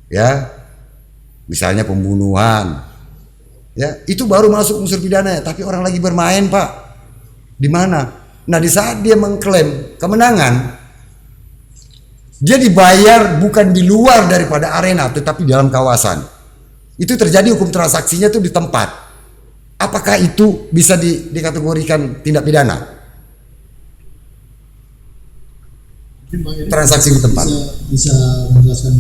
S3: ya, misalnya pembunuhan, ya, itu baru masuk unsur pidana. Tapi orang lagi bermain, Pak, di mana? Nah, di saat dia mengklaim kemenangan, dia dibayar bukan di luar daripada arena, tetapi dalam kawasan. Itu terjadi hukum transaksinya itu di tempat. Apakah itu bisa dikategorikan tindak pidana? Transaksi di tempat.
S1: Bisa menjelaskan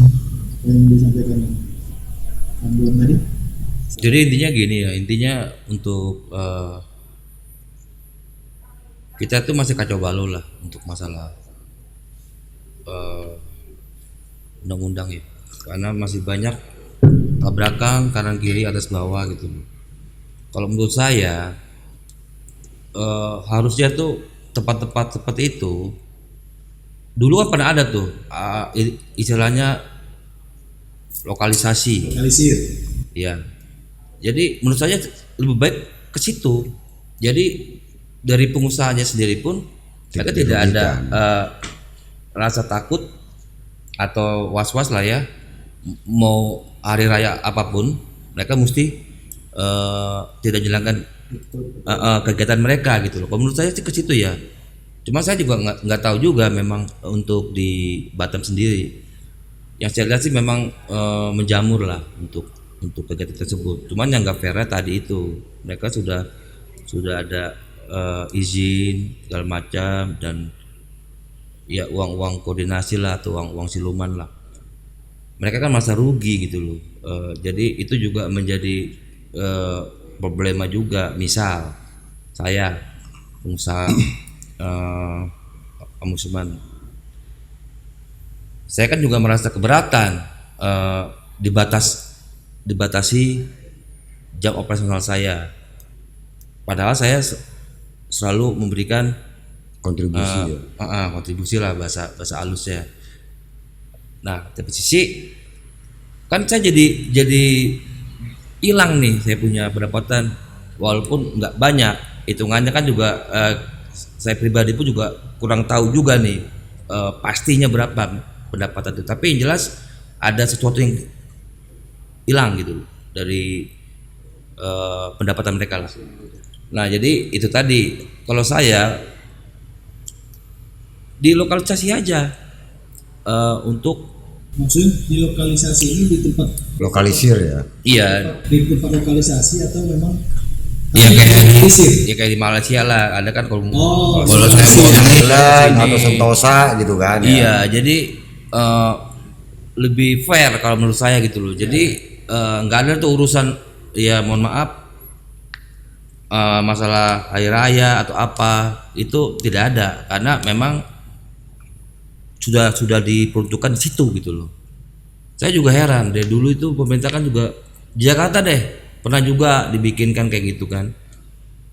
S1: yang disampaikan Bang tadi?
S2: Jadi intinya gini ya, intinya untuk kita tuh masih kacau balau lah untuk masalah undang-undang ya, karena masih banyak tabrakan kanan kiri atas bawah gitu. Kalau menurut saya harusnya tuh tempat-tempat seperti itu dulu kan pernah ada tuh istilahnya lokalisir. Ya. Jadi menurut saya lebih baik ke situ. Jadi dari pengusahanya sendiri pun mereka tidak ada rasa takut atau was-was lah ya. Mau hari raya apapun mereka mesti tidak jalankan kegiatan mereka gitu loh. Kalau menurut saya sih ke situ ya. Cuma saya juga nggak tahu juga memang untuk di Batam sendiri. Yang saya lihat sih memang menjamur lah untuk kegiatan tersebut. Cuman yang nggak fair tadi itu mereka sudah ada izin segala macam dan ya uang koordinasi lah atau uang siluman lah. Mereka kan masa rugi gitu loh. Jadi itu juga menjadi problema juga. Misal saya pengusaha amusement, saya kan juga merasa keberatan dibatasi jam operasional saya. Padahal saya selalu memberikan
S3: kontribusi
S2: kontribusi lah bahasa halusnya. Nah, tapi sisi kan saya jadi hilang nih saya punya pendapatan walaupun nggak banyak, hitungannya kan juga saya pribadi pun juga kurang tahu juga nih pastinya berapa pendapatan itu, tapi yang jelas ada sesuatu yang hilang gitu dari pendapatan mereka lah. Nah, jadi itu tadi kalau saya dilokalisasi aja untuk
S1: maksudnya dilokalisasi ini di tempat
S3: lokalisir ya.
S2: Iya.
S1: Di tempat lokalisasi atau memang
S2: Ya kayak di Malaysia lah, ada kan kalau
S3: Thailand atau Sentosa gitu kan.
S2: Iya, jadi lebih fair kalau menurut saya gitu loh. Jadi nggak ada tuh urusan ya mohon maaf masalah hari raya atau apa itu tidak ada, karena memang sudah diperuntukkan di situ gitu loh. Saya juga heran dari dulu itu pemerintah kan juga di Jakarta deh pernah juga dibikinkan kayak gitu kan,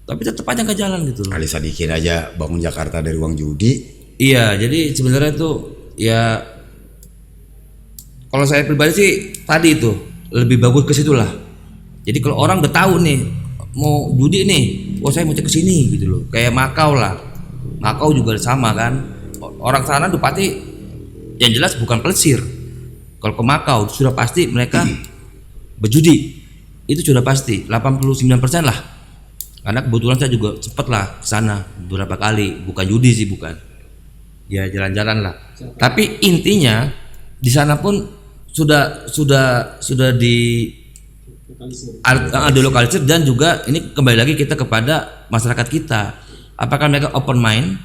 S2: tapi tetap aja nggak jalan gitu loh.
S3: Ali Sadikin aja bangun Jakarta dari uang judi.
S2: Iya, jadi sebenarnya tuh ya kalau saya pribadi sih tadi itu lebih bagus ke situ lah. Jadi kalau orang udah tahu nih mau judi nih, oh saya mau cek ke sini gitu loh. Kayak Makau lah, Makau juga sama kan. Orang sana tuh pasti yang jelas bukan pelesir. Kalau ke Makau sudah pasti mereka berjudi, itu sudah pasti 89% lah. Karena kebetulan saya juga cepet lah ke sana beberapa kali, bukan judi sih bukan. Ya jalan-jalan lah. Tapi intinya di sana pun sudah dilokalisir dan juga ini kembali lagi kita kepada masyarakat kita. Apakah mereka open mind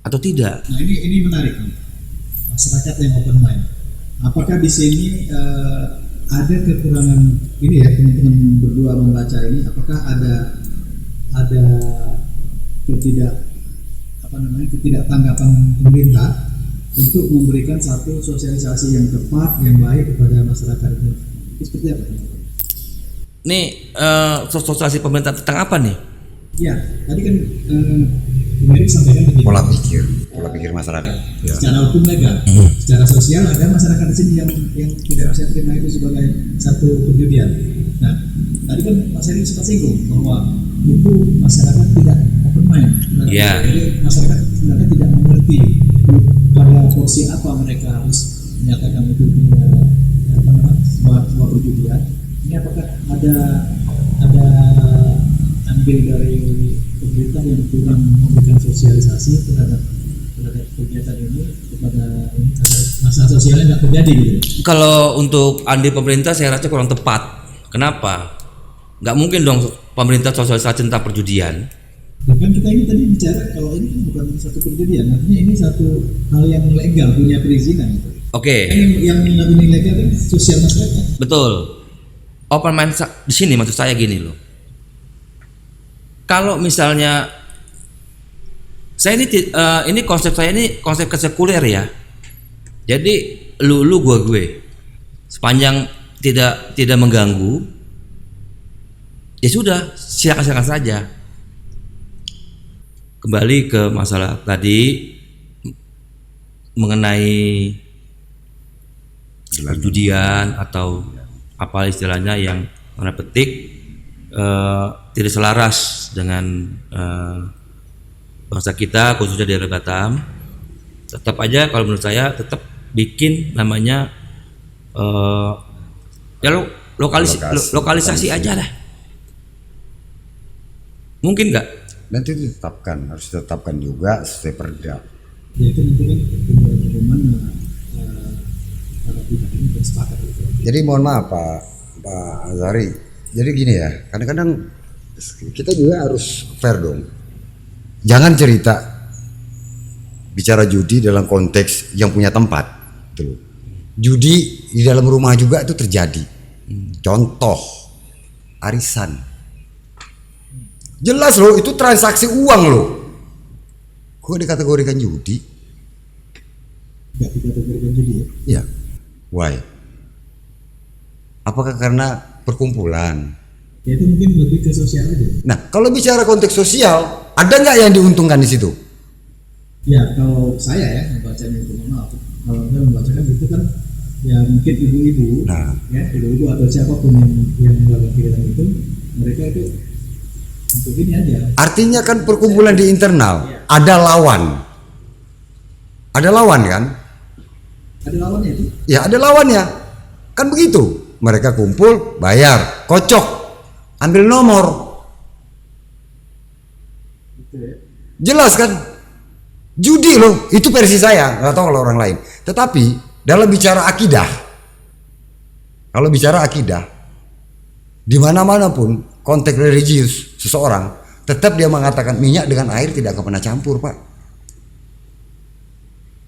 S2: atau tidak?
S1: Nah ini menarik nih, masyarakat yang open mind. Apakah di sini ada kekurangan ini ya teman-teman berdua membaca ini? Apakah ada ketidaktanggapan pemerintah untuk memberikan satu sosialisasi yang tepat, yang baik kepada masyarakat itu? Seperti apa?
S2: Nih sosialisasi pemerintah tentang apa nih?
S1: Ya, tadi kan kemarin sampaikan begini.
S3: Pola pikir masyarakat. Ya.
S1: Secara hukum legal, secara sosial ada masyarakat di sini yang tidak bisa terima itu sebagai satu perjudian. Nah, tadi kan Mas Heri sempat singgung bahwa itu masyarakat tidak open mind.
S2: Yeah.
S1: Jadi masyarakat sebenarnya tidak mengerti pada porsi apa mereka harus menyatakan itu sebuah perjudian. Ini apakah ada ambil dari pemerintah yang kurang memberikan sosialisasi terhadap kegiatan ini kepada agar masalah sosialnya nggak terjadi gitu?
S2: Kalau untuk andil pemerintah saya rasa kurang tepat. Kenapa? Nggak mungkin dong pemerintah sosialisasi tentang perjudian.
S1: Bahkan kita ini tadi bicara kalau ini bukan satu perjudian, artinya ini satu hal yang legal, punya perizinan gitu.
S2: Oke.
S1: Yang ini legal kan sosial masyarakat.
S2: Betul. Open mind di sini maksud saya gini loh. Kalau misalnya saya ini konsep saya ini konsep sekuler ya. Jadi lu gue sepanjang tidak mengganggu ya sudah silakan saja. Kembali ke masalah tadi mengenai perjudian atau apa istilahnya yang mana petik tidak selaras dengan bangsa kita khususnya daerah Batam. Tetap aja kalau menurut saya tetap bikin namanya ya lokalisasi aja lah. Mungkin nggak?
S3: Nanti harus ditetapkan juga sesuai perda.
S1: Ya itu nanti kan bagaimana para pihak ini bersepakat itu.
S3: Jadi mohon maaf Pak Azhari. Jadi gini ya, kadang-kadang kita juga harus fair dong. Jangan cerita bicara judi dalam konteks yang punya tempat. Tuh. Judi di dalam rumah juga itu terjadi. Contoh arisan. Jelas loh, itu transaksi uang loh. Kok dikategorikan judi?
S1: Nggak dikategorikan judi ya?
S3: Iya. Why? Apakah karena perkumpulan?
S1: Ya itu mungkin lebih ke sosial aja.
S3: Nah, kalau bicara konteks sosial, ada nggak yang diuntungkan di situ?
S1: Ya kalau saya ya membacanya itu, maaf, kalau saya membacakan itu kan ya mungkin ibu-ibu, ya ibu-ibu atau siapapun yang melakukan kegiatan itu, mereka itu untuk ini aja.
S3: Artinya kan perkumpulan di internal ada lawan kan?
S1: Ada lawannya itu?
S3: Ya ada lawannya, kan begitu. Mereka kumpul, bayar, kocok, ambil nomor. Jelas kan? Judi loh, itu versi saya, nggak tahu kalau orang lain. Tetapi dalam bicara akidah, kalau bicara akidah, di mana-mana pun konteks religius seseorang, tetap dia mengatakan minyak dengan air tidak akan pernah campur, Pak.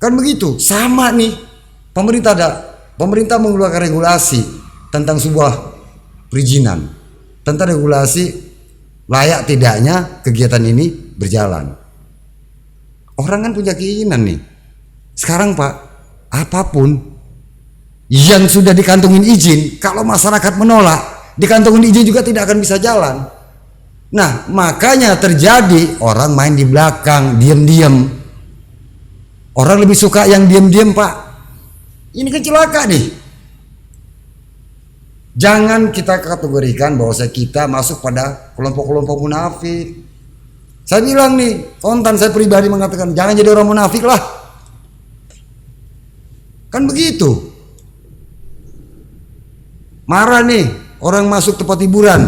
S3: Kan begitu, sama nih. Pemerintah mengeluarkan regulasi tentang sebuah perizinan, tentang regulasi layak tidaknya kegiatan ini berjalan. Orang kan punya keinginan nih, Sekarang Pak, apapun yang sudah dikantongin izin, kalau masyarakat menolak, dikantongin izin juga tidak akan bisa jalan. Nah, makanya terjadi orang main di belakang, diam-diam. Orang lebih suka yang diam-diam Pak. Ini kan celaka nih. Jangan kita kategorikan bahwa kita masuk pada kelompok-kelompok munafik. Saya bilang nih, kontan saya pribadi mengatakan jangan jadi orang munafik lah. Kan begitu. Marah nih orang masuk tempat hiburan.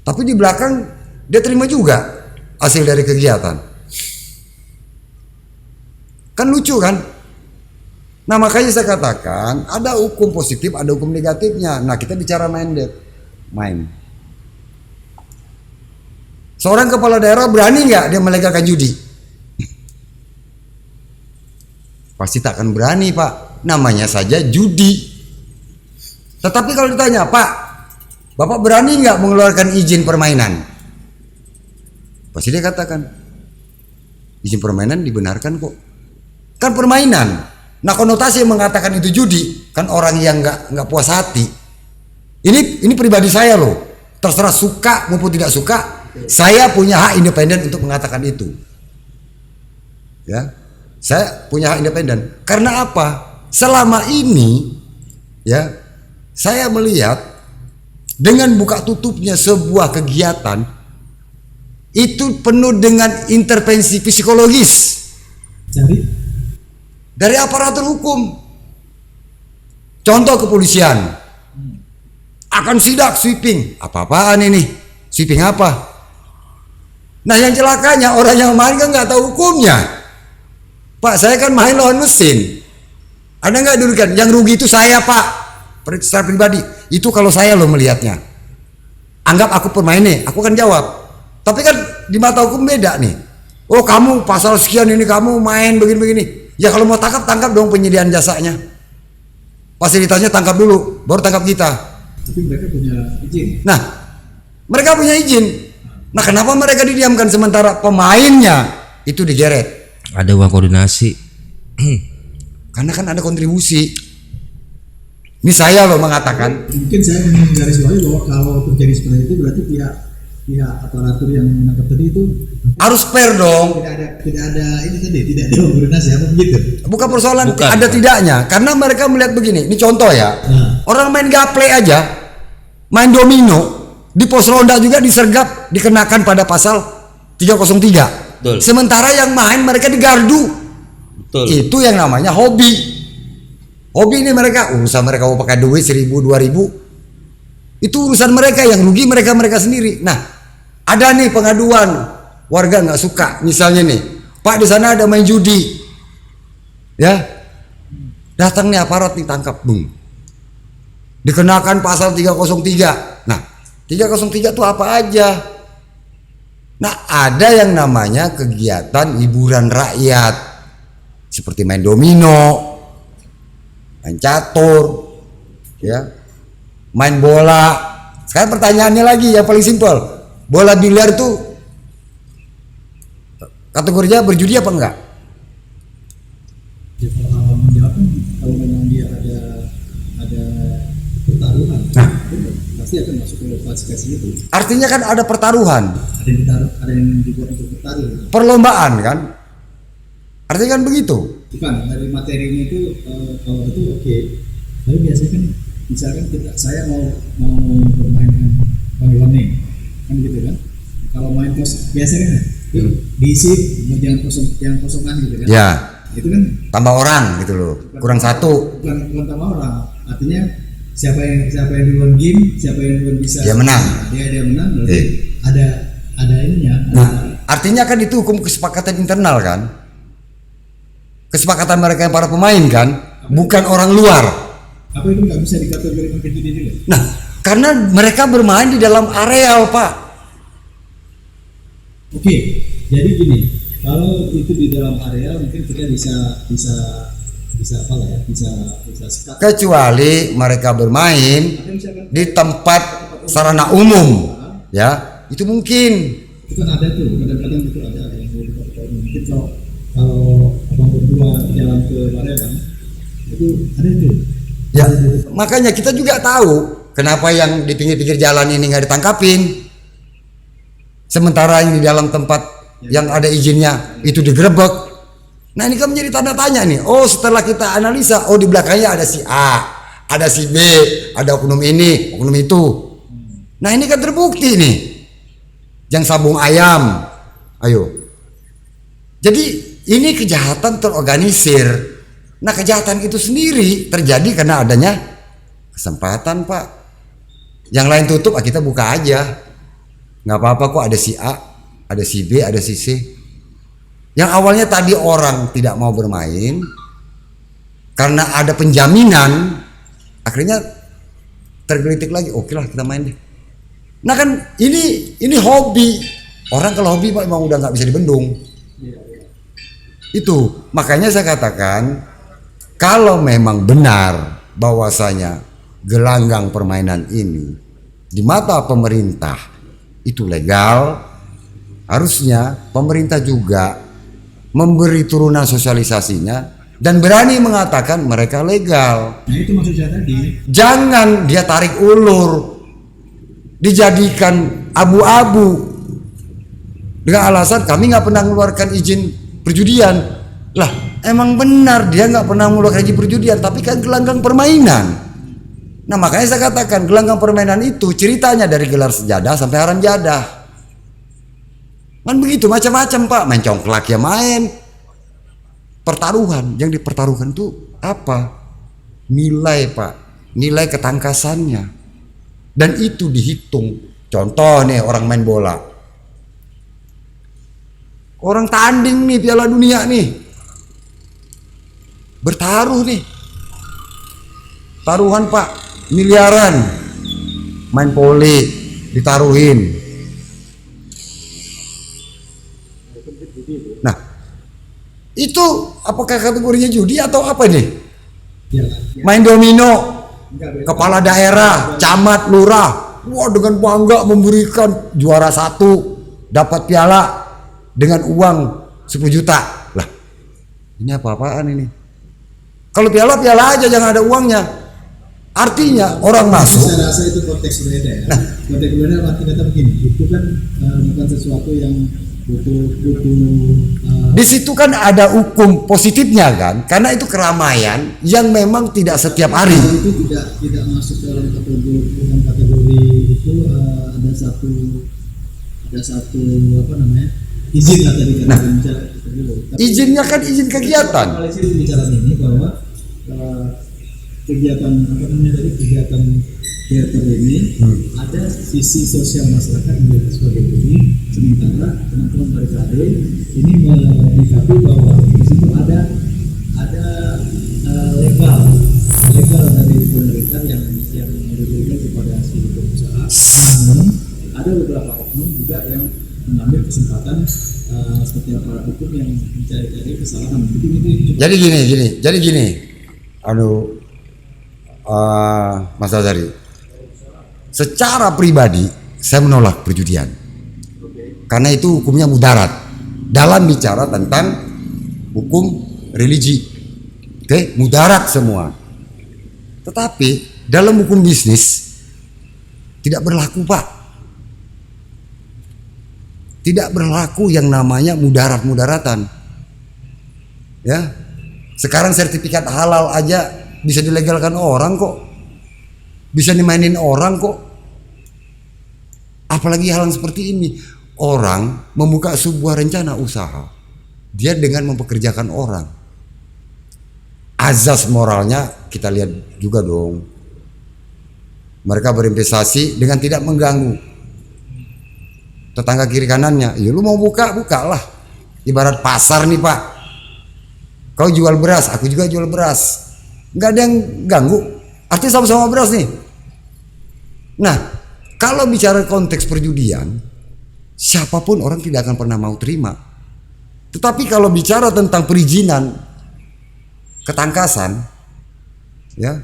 S3: Tapi di belakang dia terima juga hasil dari kegiatan. Kan lucu kan? Nah makanya saya katakan ada hukum positif, ada hukum negatifnya. Nah kita bicara main. Seorang kepala daerah berani nggak dia melegalkan judi? Pasti tak akan berani Pak. Namanya saja judi. Tetapi kalau ditanya Pak, Bapak berani nggak mengeluarkan izin permainan? Pasti dia katakan izin permainan dibenarkan kok. Kan permainan. Nah konotasi yang mengatakan itu judi kan orang yang nggak puas hati. Ini pribadi saya loh. Terserah suka maupun tidak suka, saya punya hak independen untuk mengatakan itu. Ya, saya punya hak independen. Karena apa? Selama ini, ya, saya melihat dengan buka tutupnya sebuah kegiatan itu penuh dengan intervensi psikologis. Dari aparatur hukum. Contoh kepolisian akan sidak sweeping. Apa-apaan ini? Sweeping apa? Nah yang celakanya orang yang main kan nggak tahu hukumnya. Pak saya kan main lawan mesin. Ada nggak dulu kan? Yang rugi itu saya Pak. Secara pribadi. Itu kalau saya loh melihatnya. Anggap aku pemain nih. Aku kan jawab. Tapi kan di mata hukum beda nih. Oh kamu pasal sekian ini kamu main begini-begini. Ya kalau mau tangkap dong penyediaan jasanya. Fasilitasnya tangkap dulu, baru tangkap kita.
S1: Tapi mereka punya izin.
S3: Nah, mereka punya izin. Nah, kenapa mereka didiamkan sementara pemainnya itu digeret?
S2: Ada uang koordinasi.
S3: Karena kan ada kontribusi. Ini saya loh mengatakan.
S1: Mungkin saya ingin menggarisbawahi bahwa kalau terjadi seperti itu berarti pihak aparatur yang menangkap tadi itu
S3: harus fair dong.
S1: Tidak ada ini tadi, tidak ada koordinasi apa begitu?
S3: Bukan persoalan
S2: Bukan.
S3: ada tidaknya, karena mereka melihat begini. Ini contoh ya. Orang main gaple aja, main domino di pos ronda juga disergap dikenakan pada pasal 303.
S2: Betul.
S3: Sementara yang main mereka di gardu.
S2: Betul.
S3: Itu yang namanya hobi. Hobi ini mereka urusan mereka mau pakai duit 1.000 2.000. Itu urusan mereka, yang rugi mereka sendiri. Nah, ada nih pengaduan warga nggak suka, misalnya nih, Pak di sana ada main judi, ya, datang nih aparat ditangkap, bung, dikenakan pasal 303. Nah, 303 itu apa aja? Nah, ada yang namanya kegiatan hiburan rakyat, seperti main domino, main catur, ya. Main bola. Sekarang pertanyaannya lagi yang paling simpel, bola biliar itu kategorinya berjudi apa enggak?
S1: Ya, kalau menjawab kalau memang dia ada pertaruhan, pasti akan masuk ke klasifikasi itu.
S3: Artinya kan ada pertaruhan.
S1: Ada yang dibuat untuk bertaruh.
S3: Perlombaan kan? Artinya kan begitu.
S1: Bukan dari materinya itu kalau itu oke. Tapi biasanya kan misalkan saya mau bermain dengan Bang Iwan nih, kan gitu kan. Kalau main kos biasanya kan diisi jangan kosongan gitu kan.
S3: Ya.
S1: Itu kan
S3: Tambah orang gitu loh. Kurang satu.
S1: Bukan tambah orang. Artinya siapa yang duluan game, siapa yang duluan bisa.
S3: Dia menang.
S1: Dia menang berarti ada ininya.
S3: Nah, artinya kan itu hukum kesepakatan internal kan? Kesepakatan mereka yang para pemain kan, bukan orang luar.
S1: Apa itu nggak bisa dikategorikan ke judi juga?
S3: Nah, karena mereka bermain di dalam areal, Pak.
S1: Oke, jadi gini, kalau itu di dalam areal mungkin kita bisa apa lah ya, bisa sekat.
S3: Kecuali mereka bermain di tempat sarana umum, ya, itu mungkin.
S1: Itu kan ada tuh, kadang-kadang itu ada yang mau dikategorikan. Mungkin kalau jalan ke Barelang itu ada itu.
S3: Ya, makanya kita juga tahu kenapa yang di pinggir-pinggir jalan ini nggak ditangkapin. Sementara yang di dalam tempat yang ada izinnya itu digerebek. Nah ini kan menjadi tanda tanya nih. Oh setelah kita analisa, oh di belakangnya ada si A, ada si B, ada oknum ini, oknum itu. Nah ini kan terbukti nih. Yang sabung ayam. Ayo. Jadi ini kejahatan terorganisir. Nah kejahatan itu sendiri terjadi karena adanya kesempatan Pak. Yang lain tutup, kita buka aja. Nggak apa-apa kok, ada si A, ada si B, ada si C. Yang awalnya tadi orang tidak mau bermain karena ada penjaminan, akhirnya tergelitik lagi. Oke lah kita main deh. Nah kan ini hobi. Orang kalau hobi Pak emang udah nggak bisa dibendung. Itu makanya saya katakan kalau memang benar bahwasanya gelanggang permainan ini di mata pemerintah itu legal, harusnya pemerintah juga memberi turunan sosialisasinya dan berani mengatakan mereka legal.
S1: Nah itu maksud saya tadi.
S3: Jangan dia tarik ulur, dijadikan abu-abu dengan alasan kami nggak pernah mengeluarkan izin perjudian. Lah emang benar dia nggak pernah mengeluarkan izin perjudian, tapi kan gelanggang permainan. Nah makanya saya katakan gelanggang permainan itu ceritanya dari gelar sejadah sampai haram jadah. Kan begitu macam-macam Pak, main congklak ya main. Pertaruhan, yang dipertaruhkan itu apa? Nilai Pak, nilai ketangkasannya. Dan itu dihitung. Contoh nih orang main bola. Orang tanding nih Piala Dunia nih. Bertaruh nih. Taruhan Pak, miliaran. Main poli ditaruhin. Nah, itu apakah kategorinya judi atau apa nih?
S1: Ya.
S3: Main domino. Kepala daerah, camat, lurah, wah dengan bangga memberikan juara 1, dapat piala dengan uang 10 juta. Lah, ini apa-apaan ini? Kalau piala aja, jangan ada uangnya. Artinya orang masuk.
S1: Saya rasa itu konteks berbeda ya. Nah, konteks berbeda arti kata begini, itu kan bukan sesuatu yang butuh
S3: di situ kan ada hukum positifnya kan, karena itu keramaian yang memang tidak setiap hari.
S1: Itu tidak masuk dalam kategori itu ada satu apa namanya izin lah tadi kan bicara dulu.
S3: Izinnya kan izin kegiatan.
S1: Malaysia bicara ini bahwa kegiatan apa namanya tadi kegiatan teater ini ada sisi sosial masyarakat menjadi sebagai ini, sementara teman-teman barikade ini menyikapi bahwa di situ ada legal dari pemerintah yang diberikan kepada si pengusaha. Namun ada beberapa oknum juga yang mengambil kesempatan seperti aparat hukum yang mencari-cari kesalahan.
S3: Jadi gini, Mas Azari. Secara pribadi saya menolak perjudian karena itu hukumnya mudarat dalam bicara tentang hukum religi. Oke, mudarat semua. Tetapi dalam hukum bisnis tidak berlaku Pak, tidak berlaku yang namanya mudarat-mudaratan ya. Sekarang sertifikat halal aja bisa dilegalkan orang kok, bisa dimainin orang kok. Apalagi hal yang seperti ini. Orang membuka sebuah rencana usaha, dia dengan mempekerjakan orang. Azas moralnya kita lihat juga dong. Mereka berinvestasi dengan tidak mengganggu tetangga kiri kanannya. Ya lu mau bukalah. Ibarat pasar nih Pak. Kau jual beras, aku juga jual beras. Nggak ada yang ganggu. Artinya sama-sama beras nih. Nah, kalau bicara konteks perjudian, siapapun orang tidak akan pernah mau terima. Tetapi kalau bicara tentang perizinan, ketangkasan, ya,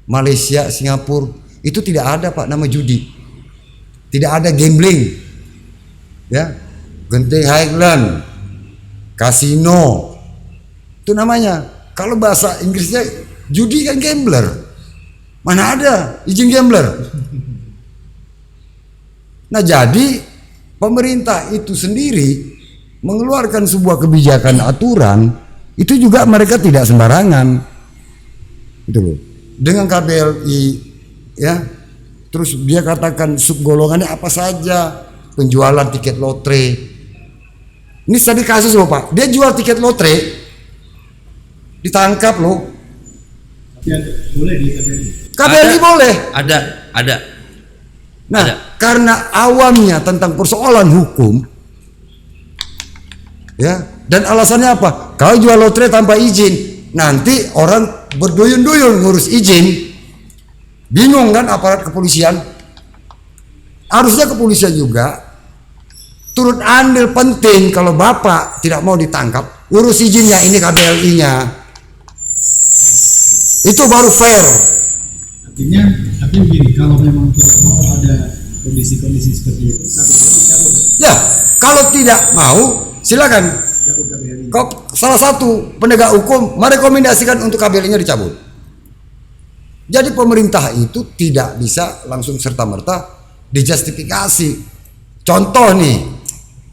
S3: Malaysia, Singapura, itu tidak ada Pak nama judi. Tidak ada gambling. Ya, Genting Highland, kasino. Itu namanya. kalau bahasa Inggrisnya judi kan gambler. Mana ada izin gambler? Nah, jadi pemerintah itu sendiri mengeluarkan sebuah kebijakan aturan itu juga mereka tidak sembarangan. Itu loh. Dengan KBLI ya. Terus dia katakan subgolongannya apa saja, penjualan tiket lotre. Ini tadi kasus loh Pak, dia jual tiket lotre, ditangkap loh.
S1: Ya, boleh di KBRI.
S3: KBRI boleh.
S2: Ada.
S3: Nah,
S2: Ada.
S3: karena awamnya tentang persoalan hukum, ya, dan alasannya apa? Kalau jual lotre tanpa izin, nanti orang berduyun-duyun ngurus izin. Bingung kan aparat kepolisian? Harusnya kepolisian juga turut andil penting kalau Bapak tidak mau ditangkap, urus izinnya, ini KBLI-nya. Itu baru fair.
S1: Artinya begini, kalau memang tidak mau ada kondisi-kondisi seperti itu, KBRI dicabut.
S3: Ya, kalau tidak mau silakan.
S1: Cabut KBRI.
S3: Kok salah satu penegak hukum merekomendasikan untuk KBLI-nya dicabut. Jadi pemerintah itu tidak bisa langsung serta-merta dijustifikasi. Contoh nih,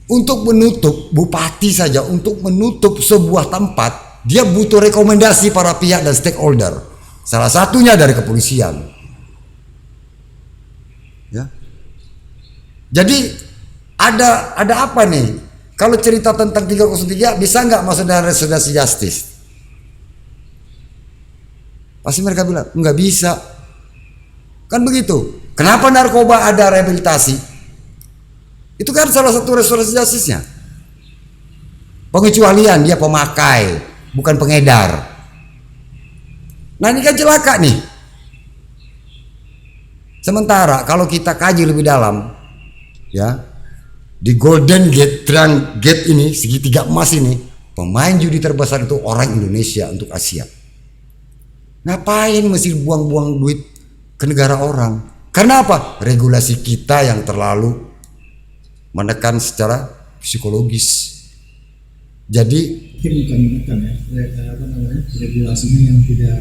S3: untuk menutup bupati saja, untuk menutup sebuah tempat, dia butuh rekomendasi para pihak dan stakeholder. Salah satunya dari kepolisian. Ya. Jadi ada apa nih? Kalau cerita tentang 303 bisa nggak masuk dalam restoratif justice? Pasti mereka bilang nggak bisa. Kan begitu. Kenapa narkoba ada rehabilitasi? Itu kan salah satu restoratif justice-nya. Pengecualian, dia pemakai, bukan pengedar. Nah ini kan celaka nih. Sementara kalau kita kaji lebih dalam, ya, di Golden Gate, Triangle Gate ini, segitiga emas ini, pemain judi terbesar itu orang Indonesia untuk Asia. Ngapain mesti buang-buang duit ke negara orang? Karena apa? Regulasi kita yang terlalu menekan secara psikologis. Jadi
S1: Mungkin bukan menekan ya, apa namanya, regulasinya yang tidak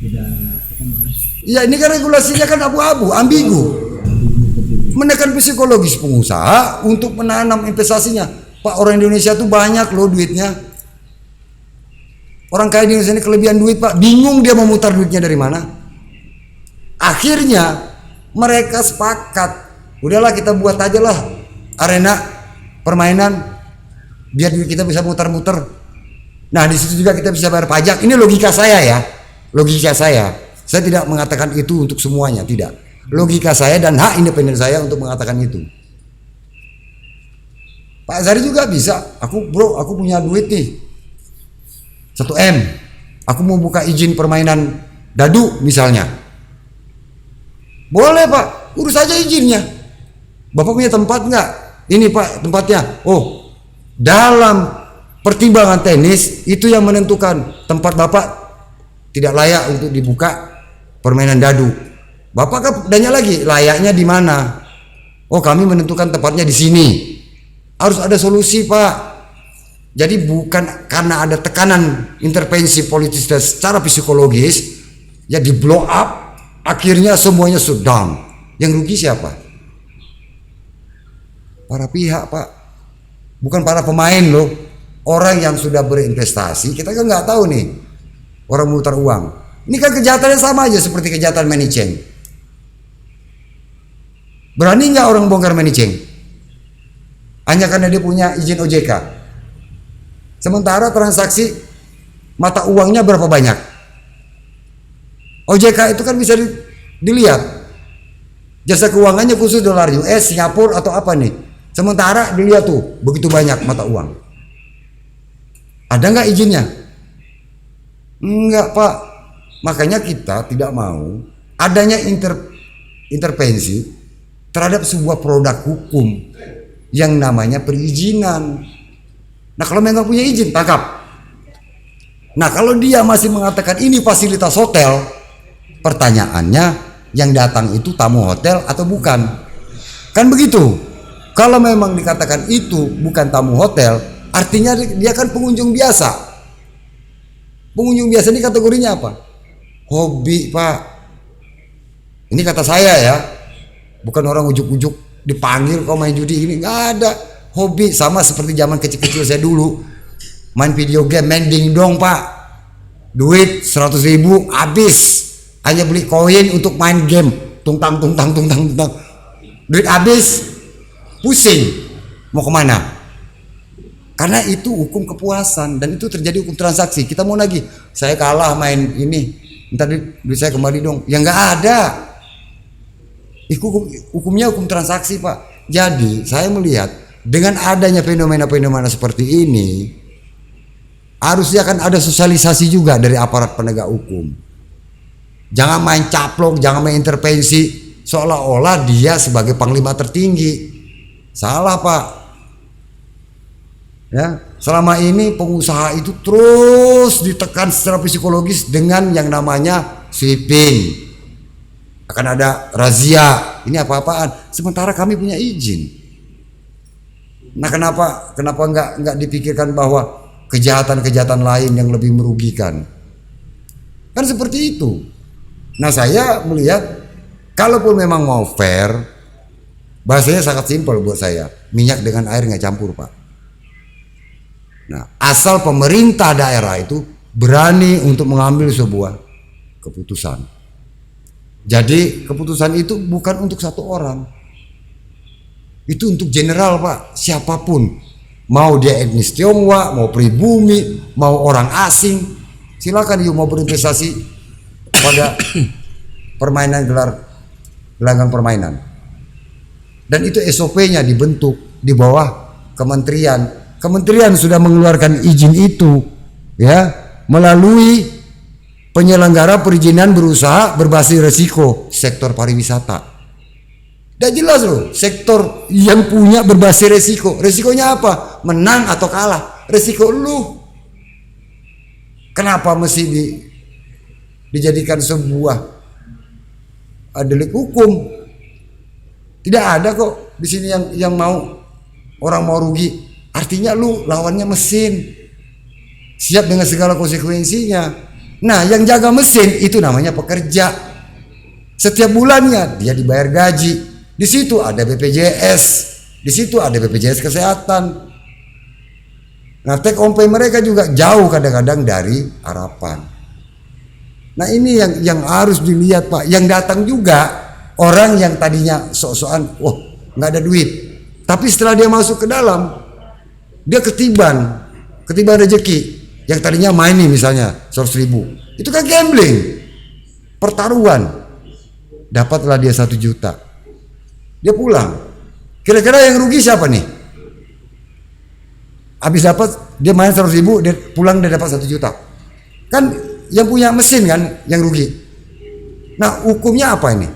S1: apa namanya.
S3: ya ini kan regulasinya kan abu-abu, ambigu. Menekan psikologis pengusaha untuk menanam investasinya. Pak, orang Indonesia tuh banyak loh duitnya. Orang kaya di Indonesia ini kelebihan duit Pak, bingung dia mau mutar duitnya dari mana. Akhirnya mereka sepakat, udahlah kita buat aja lah arena permainan biar duit kita bisa muter-muter. Nah di situ juga kita bisa bayar pajak. Ini logika saya ya, logika saya. Saya tidak mengatakan itu untuk semuanya, tidak. Logika saya dan hak independen saya untuk mengatakan itu. Pak Zari juga bisa. Aku punya duit nih 1M, aku mau buka izin permainan dadu misalnya. Boleh Pak, urus aja izinnya. Bapak punya tempat nggak? Ini Pak tempatnya. Oh, dalam pertimbangan teknis itu yang menentukan tempat Bapak tidak layak untuk dibuka permainan dadu. Bapak kan tanya lagi, layaknya di mana? Oh, kami menentukan tempatnya di sini. Harus ada solusi Pak. Jadi bukan karena ada tekanan intervensi politis dan secara psikologis ya di blow up, akhirnya semuanya down. Yang rugi siapa? Para pihak Pak, bukan para pemain loh. Orang yang sudah berinvestasi, kita kan nggak tahu nih orang mutar uang. Ini kan kejahatannya sama aja seperti kejahatan money chain. Berani nggak orang bongkar money chain? Hanya karena dia punya izin OJK. Sementara transaksi mata uangnya berapa banyak? OJK itu kan bisa dilihat. Jasa keuangannya khusus dolar US, Singapura atau apa nih. Sementara dilihat tuh begitu banyak mata uang. Ada nggak izinnya? Enggak Pak. Makanya kita tidak mau adanya intervensi terhadap sebuah produk hukum yang namanya perizinan. Nah kalau memang punya izin, tangkap. Nah kalau dia masih mengatakan ini fasilitas hotel, pertanyaannya yang datang itu tamu hotel atau bukan? Kan begitu. Kalau memang dikatakan itu bukan tamu hotel, artinya dia kan pengunjung biasa. Pengunjung biasa ini kategorinya apa? Hobi, Pak. Ini kata saya ya, bukan orang ujuk-ujuk dipanggil kau main judi ini, nggak ada. Hobi sama seperti zaman kecil-kecil saya dulu, main video game, main dingdong, Pak. Duit 100.000 habis, hanya beli koin untuk main game, tungtang. Duit habis, pusing, mau kemana? Karena itu hukum kepuasan dan itu terjadi hukum transaksi. Kita mau lagi, saya kalah main ini, ntar duit saya kembali dong. Ya nggak ada. Hukumnya hukum transaksi, Pak. Jadi saya melihat dengan adanya fenomena-fenomena seperti ini, harusnya kan ada sosialisasi juga dari aparat penegak hukum. Jangan main caplok, jangan main intervensi, seolah-olah dia sebagai panglima tertinggi. Salah, Pak. Ya, selama ini pengusaha itu terus ditekan secara psikologis dengan yang namanya sweeping. Akan ada razia, ini apa-apaan. Sementara kami punya izin. Nah, kenapa nggak dipikirkan bahwa kejahatan-kejahatan lain yang lebih merugikan? Kan seperti itu. Nah, saya melihat kalaupun memang mau fair, bahasanya sangat simpel buat saya. Minyak dengan air nggak campur, Pak. Nah, asal pemerintah daerah itu berani untuk mengambil sebuah keputusan. Jadi keputusan itu bukan untuk satu orang. Itu untuk general, Pak. Siapapun. Mau dia etnis Tionghoa, mau pribumi, mau orang asing. Silakan yuk mau berinvestasi pada permainan gelanggang permainan. Dan itu SOP-nya dibentuk di bawah kementerian. Kementerian sudah mengeluarkan izin itu ya melalui penyelenggara perizinan berusaha berbasis risiko sektor pariwisata. Dan jelas loh, sektor yang punya berbasis risiko. Risikonya apa? Menang atau kalah. Risiko lu. Kenapa mesti dijadikan sebuah delik hukum? Tidak ada kok di sini yang mau orang mau rugi. Artinya lu lawannya mesin, siap dengan segala konsekuensinya. Nah, yang jaga mesin itu namanya pekerja. Setiap bulannya dia dibayar gaji. Di situ ada BPJS, di situ ada BPJS kesehatan. Nah, take home pay mereka juga jauh kadang-kadang dari harapan. Nah, ini yang harus dilihat, Pak. Yang datang juga orang yang tadinya sok-sokan, wah nggak ada duit. Tapi setelah dia masuk ke dalam, dia ketiban rezeki. Yang tadinya main nih misalnya 100.000, itu kan gambling, pertaruhan. Dapatlah dia 1 juta, dia pulang. Kira-kira yang rugi siapa nih? Habis dapat dia main 100.000, dia pulang dia dapat 1 juta. Kan yang punya mesin kan yang rugi. Nah, hukumnya apa ini?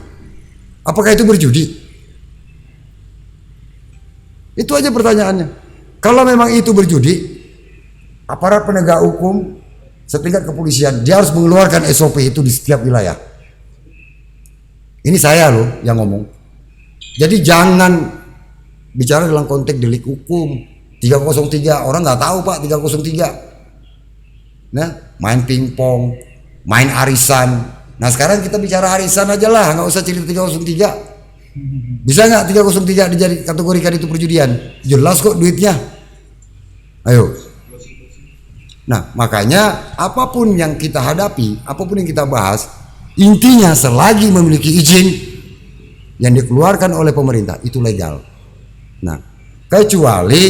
S3: Apakah itu berjudi? Itu aja pertanyaannya. Kalau memang itu berjudi, aparat penegak hukum setingkat kepolisian dia harus mengeluarkan SOP itu di setiap wilayah. Ini saya loh yang ngomong. Jadi jangan bicara dalam konteks delik hukum 303. Orang nggak tahu, Pak, 303. Nah, main pingpong, main arisan. Nah, sekarang kita bicara arisan aja lah, nggak usah cerita 303. Bisa nggak 303 dijadi kategorikan itu perjudian? Jelas kok duitnya. Ayo. Nah, makanya apapun yang kita hadapi, apapun yang kita bahas, intinya selagi memiliki izin yang dikeluarkan oleh pemerintah itu legal. Nah, kecuali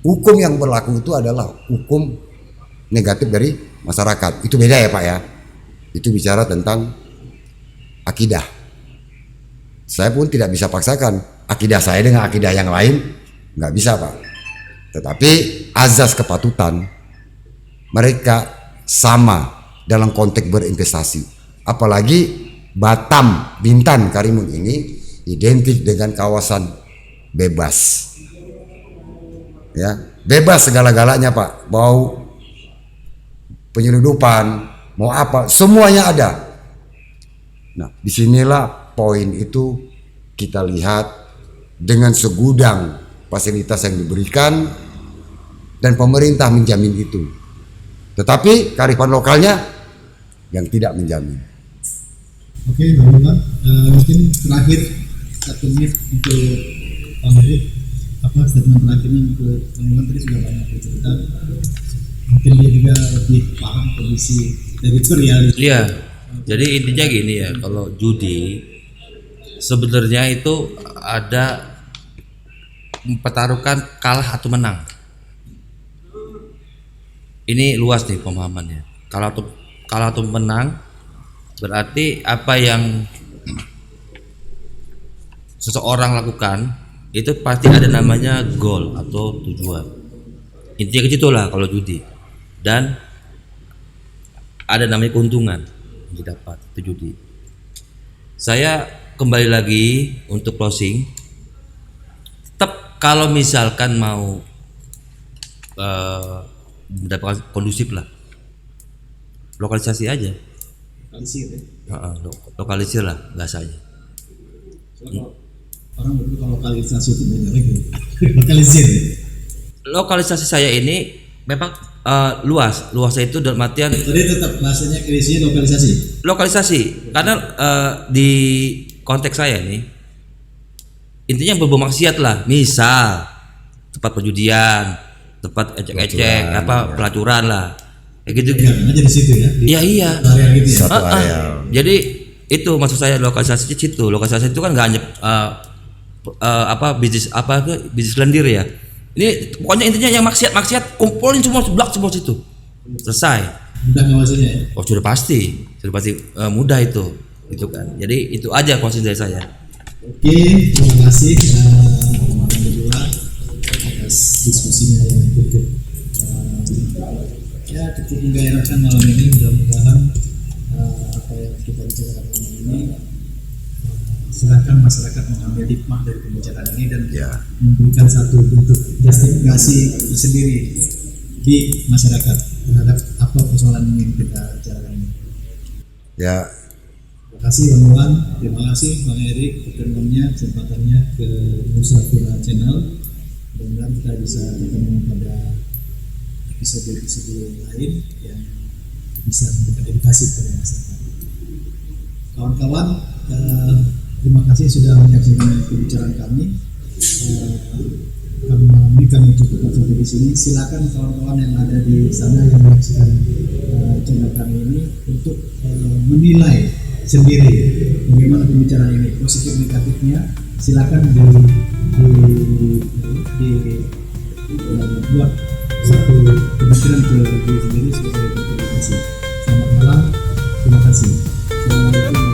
S3: hukum yang berlaku itu adalah hukum negatif dari masyarakat. Itu beda ya, Pak ya. Itu bicara tentang akidah. Saya pun tidak bisa paksakan akidah saya dengan akidah yang lain, nggak bisa, Pak. Tetapi azas kepatutan mereka sama dalam konteks berinvestasi. Apalagi Batam, Bintan, Karimun ini identik dengan kawasan bebas. Ya, bebas segala-galanya, Pak. Mau penyeludupan, mau apa, semuanya ada. Nah, disinilah poin itu kita lihat dengan segudang fasilitas yang diberikan dan pemerintah menjamin itu. Tetapi kearifan lokalnya yang tidak menjamin.
S1: Oke, Bang Iwan, mungkin terakhir 1 menit untuk Bang Erik, apa statement terakhirnya untuk Bang Iwan? Tadi sudah banyak bercerita, mungkin dia juga lebih paham kondisi teritorial.
S2: Iya, jadi intinya gini ya, kalau judi sebenarnya itu ada mempertaruhkan kalah atau menang. Ini luas nih pemahamannya. Kalah atau menang berarti apa yang seseorang lakukan itu pasti ada namanya goal atau tujuan. Intinya ke situ lah kalau judi. Dan ada namanya keuntungan yang didapat itu judi. Saya kembali lagi untuk closing. Tetap kalau misalkan mau mendapatkan kondusif lah, lokalisasi aja. Lokalisir lah bahasanya.
S1: Orang berpikir kalau lokalisasi itu beda lagi. Lokalisir.
S2: Lokalisasi saya ini memang luasnya itu dalam artian
S1: Tadi tetap bahasanya krisinya
S2: lokalisasi karena di konteks saya nih intinya berbau maksiat lah, misal tempat perjudian, tempat ecek-ecek, pelacuran lah, kayak gitu.
S1: Aja di situ ya.
S2: Iya.
S1: Area gitu ya.
S3: Satu area.
S2: Jadi itu maksud saya lokalisasi di situ. Lokalisasi itu kan nggak hanya bisnis lendir ya. Ini pokoknya intinya yang maksiat kumpulin semua semua situ. Selesai.
S1: Mudah ngawasinya ya.
S2: Oh sudah pasti mudah itu, gitu kan. Jadi itu aja concern dari saya.
S1: Oke, terima kasih teman-teman berdua atas diskusinya yang cukup menggairahkan malam ini. Mudah-mudahan apa yang kita bicarakan malam ini silakan masyarakat mengambil hikmah dari pembicaraan ini dan memberikan satu bentuk justifikasi tersendiri di masyarakat terhadap apa persoalan yang ingin kita bicarakan ini.
S3: Ya.
S1: Terima kasih Bang Iwan, terima kasih Bang Erik pertemuannya, kesempatannya ke Nusapura Channel. Mudah-mudahan kita bisa ketemu pada episode lain yang bisa memberikan edukasi kepada masyarakat. Kawan-kawan, terima kasih sudah menyaksikan pembicaraan kami. Kami cukupkan sampai di sini. Silakan kawan-kawan yang ada di sana yang menyaksikan channel kami ini untuk menilai sendiri bagaimana pembicaraan ini, positif negatifnya. Silakan buat satu pemikiran ke diri sendiri sebagai komunikasi. Selamat malam, terima kasih. Assalamualaikum.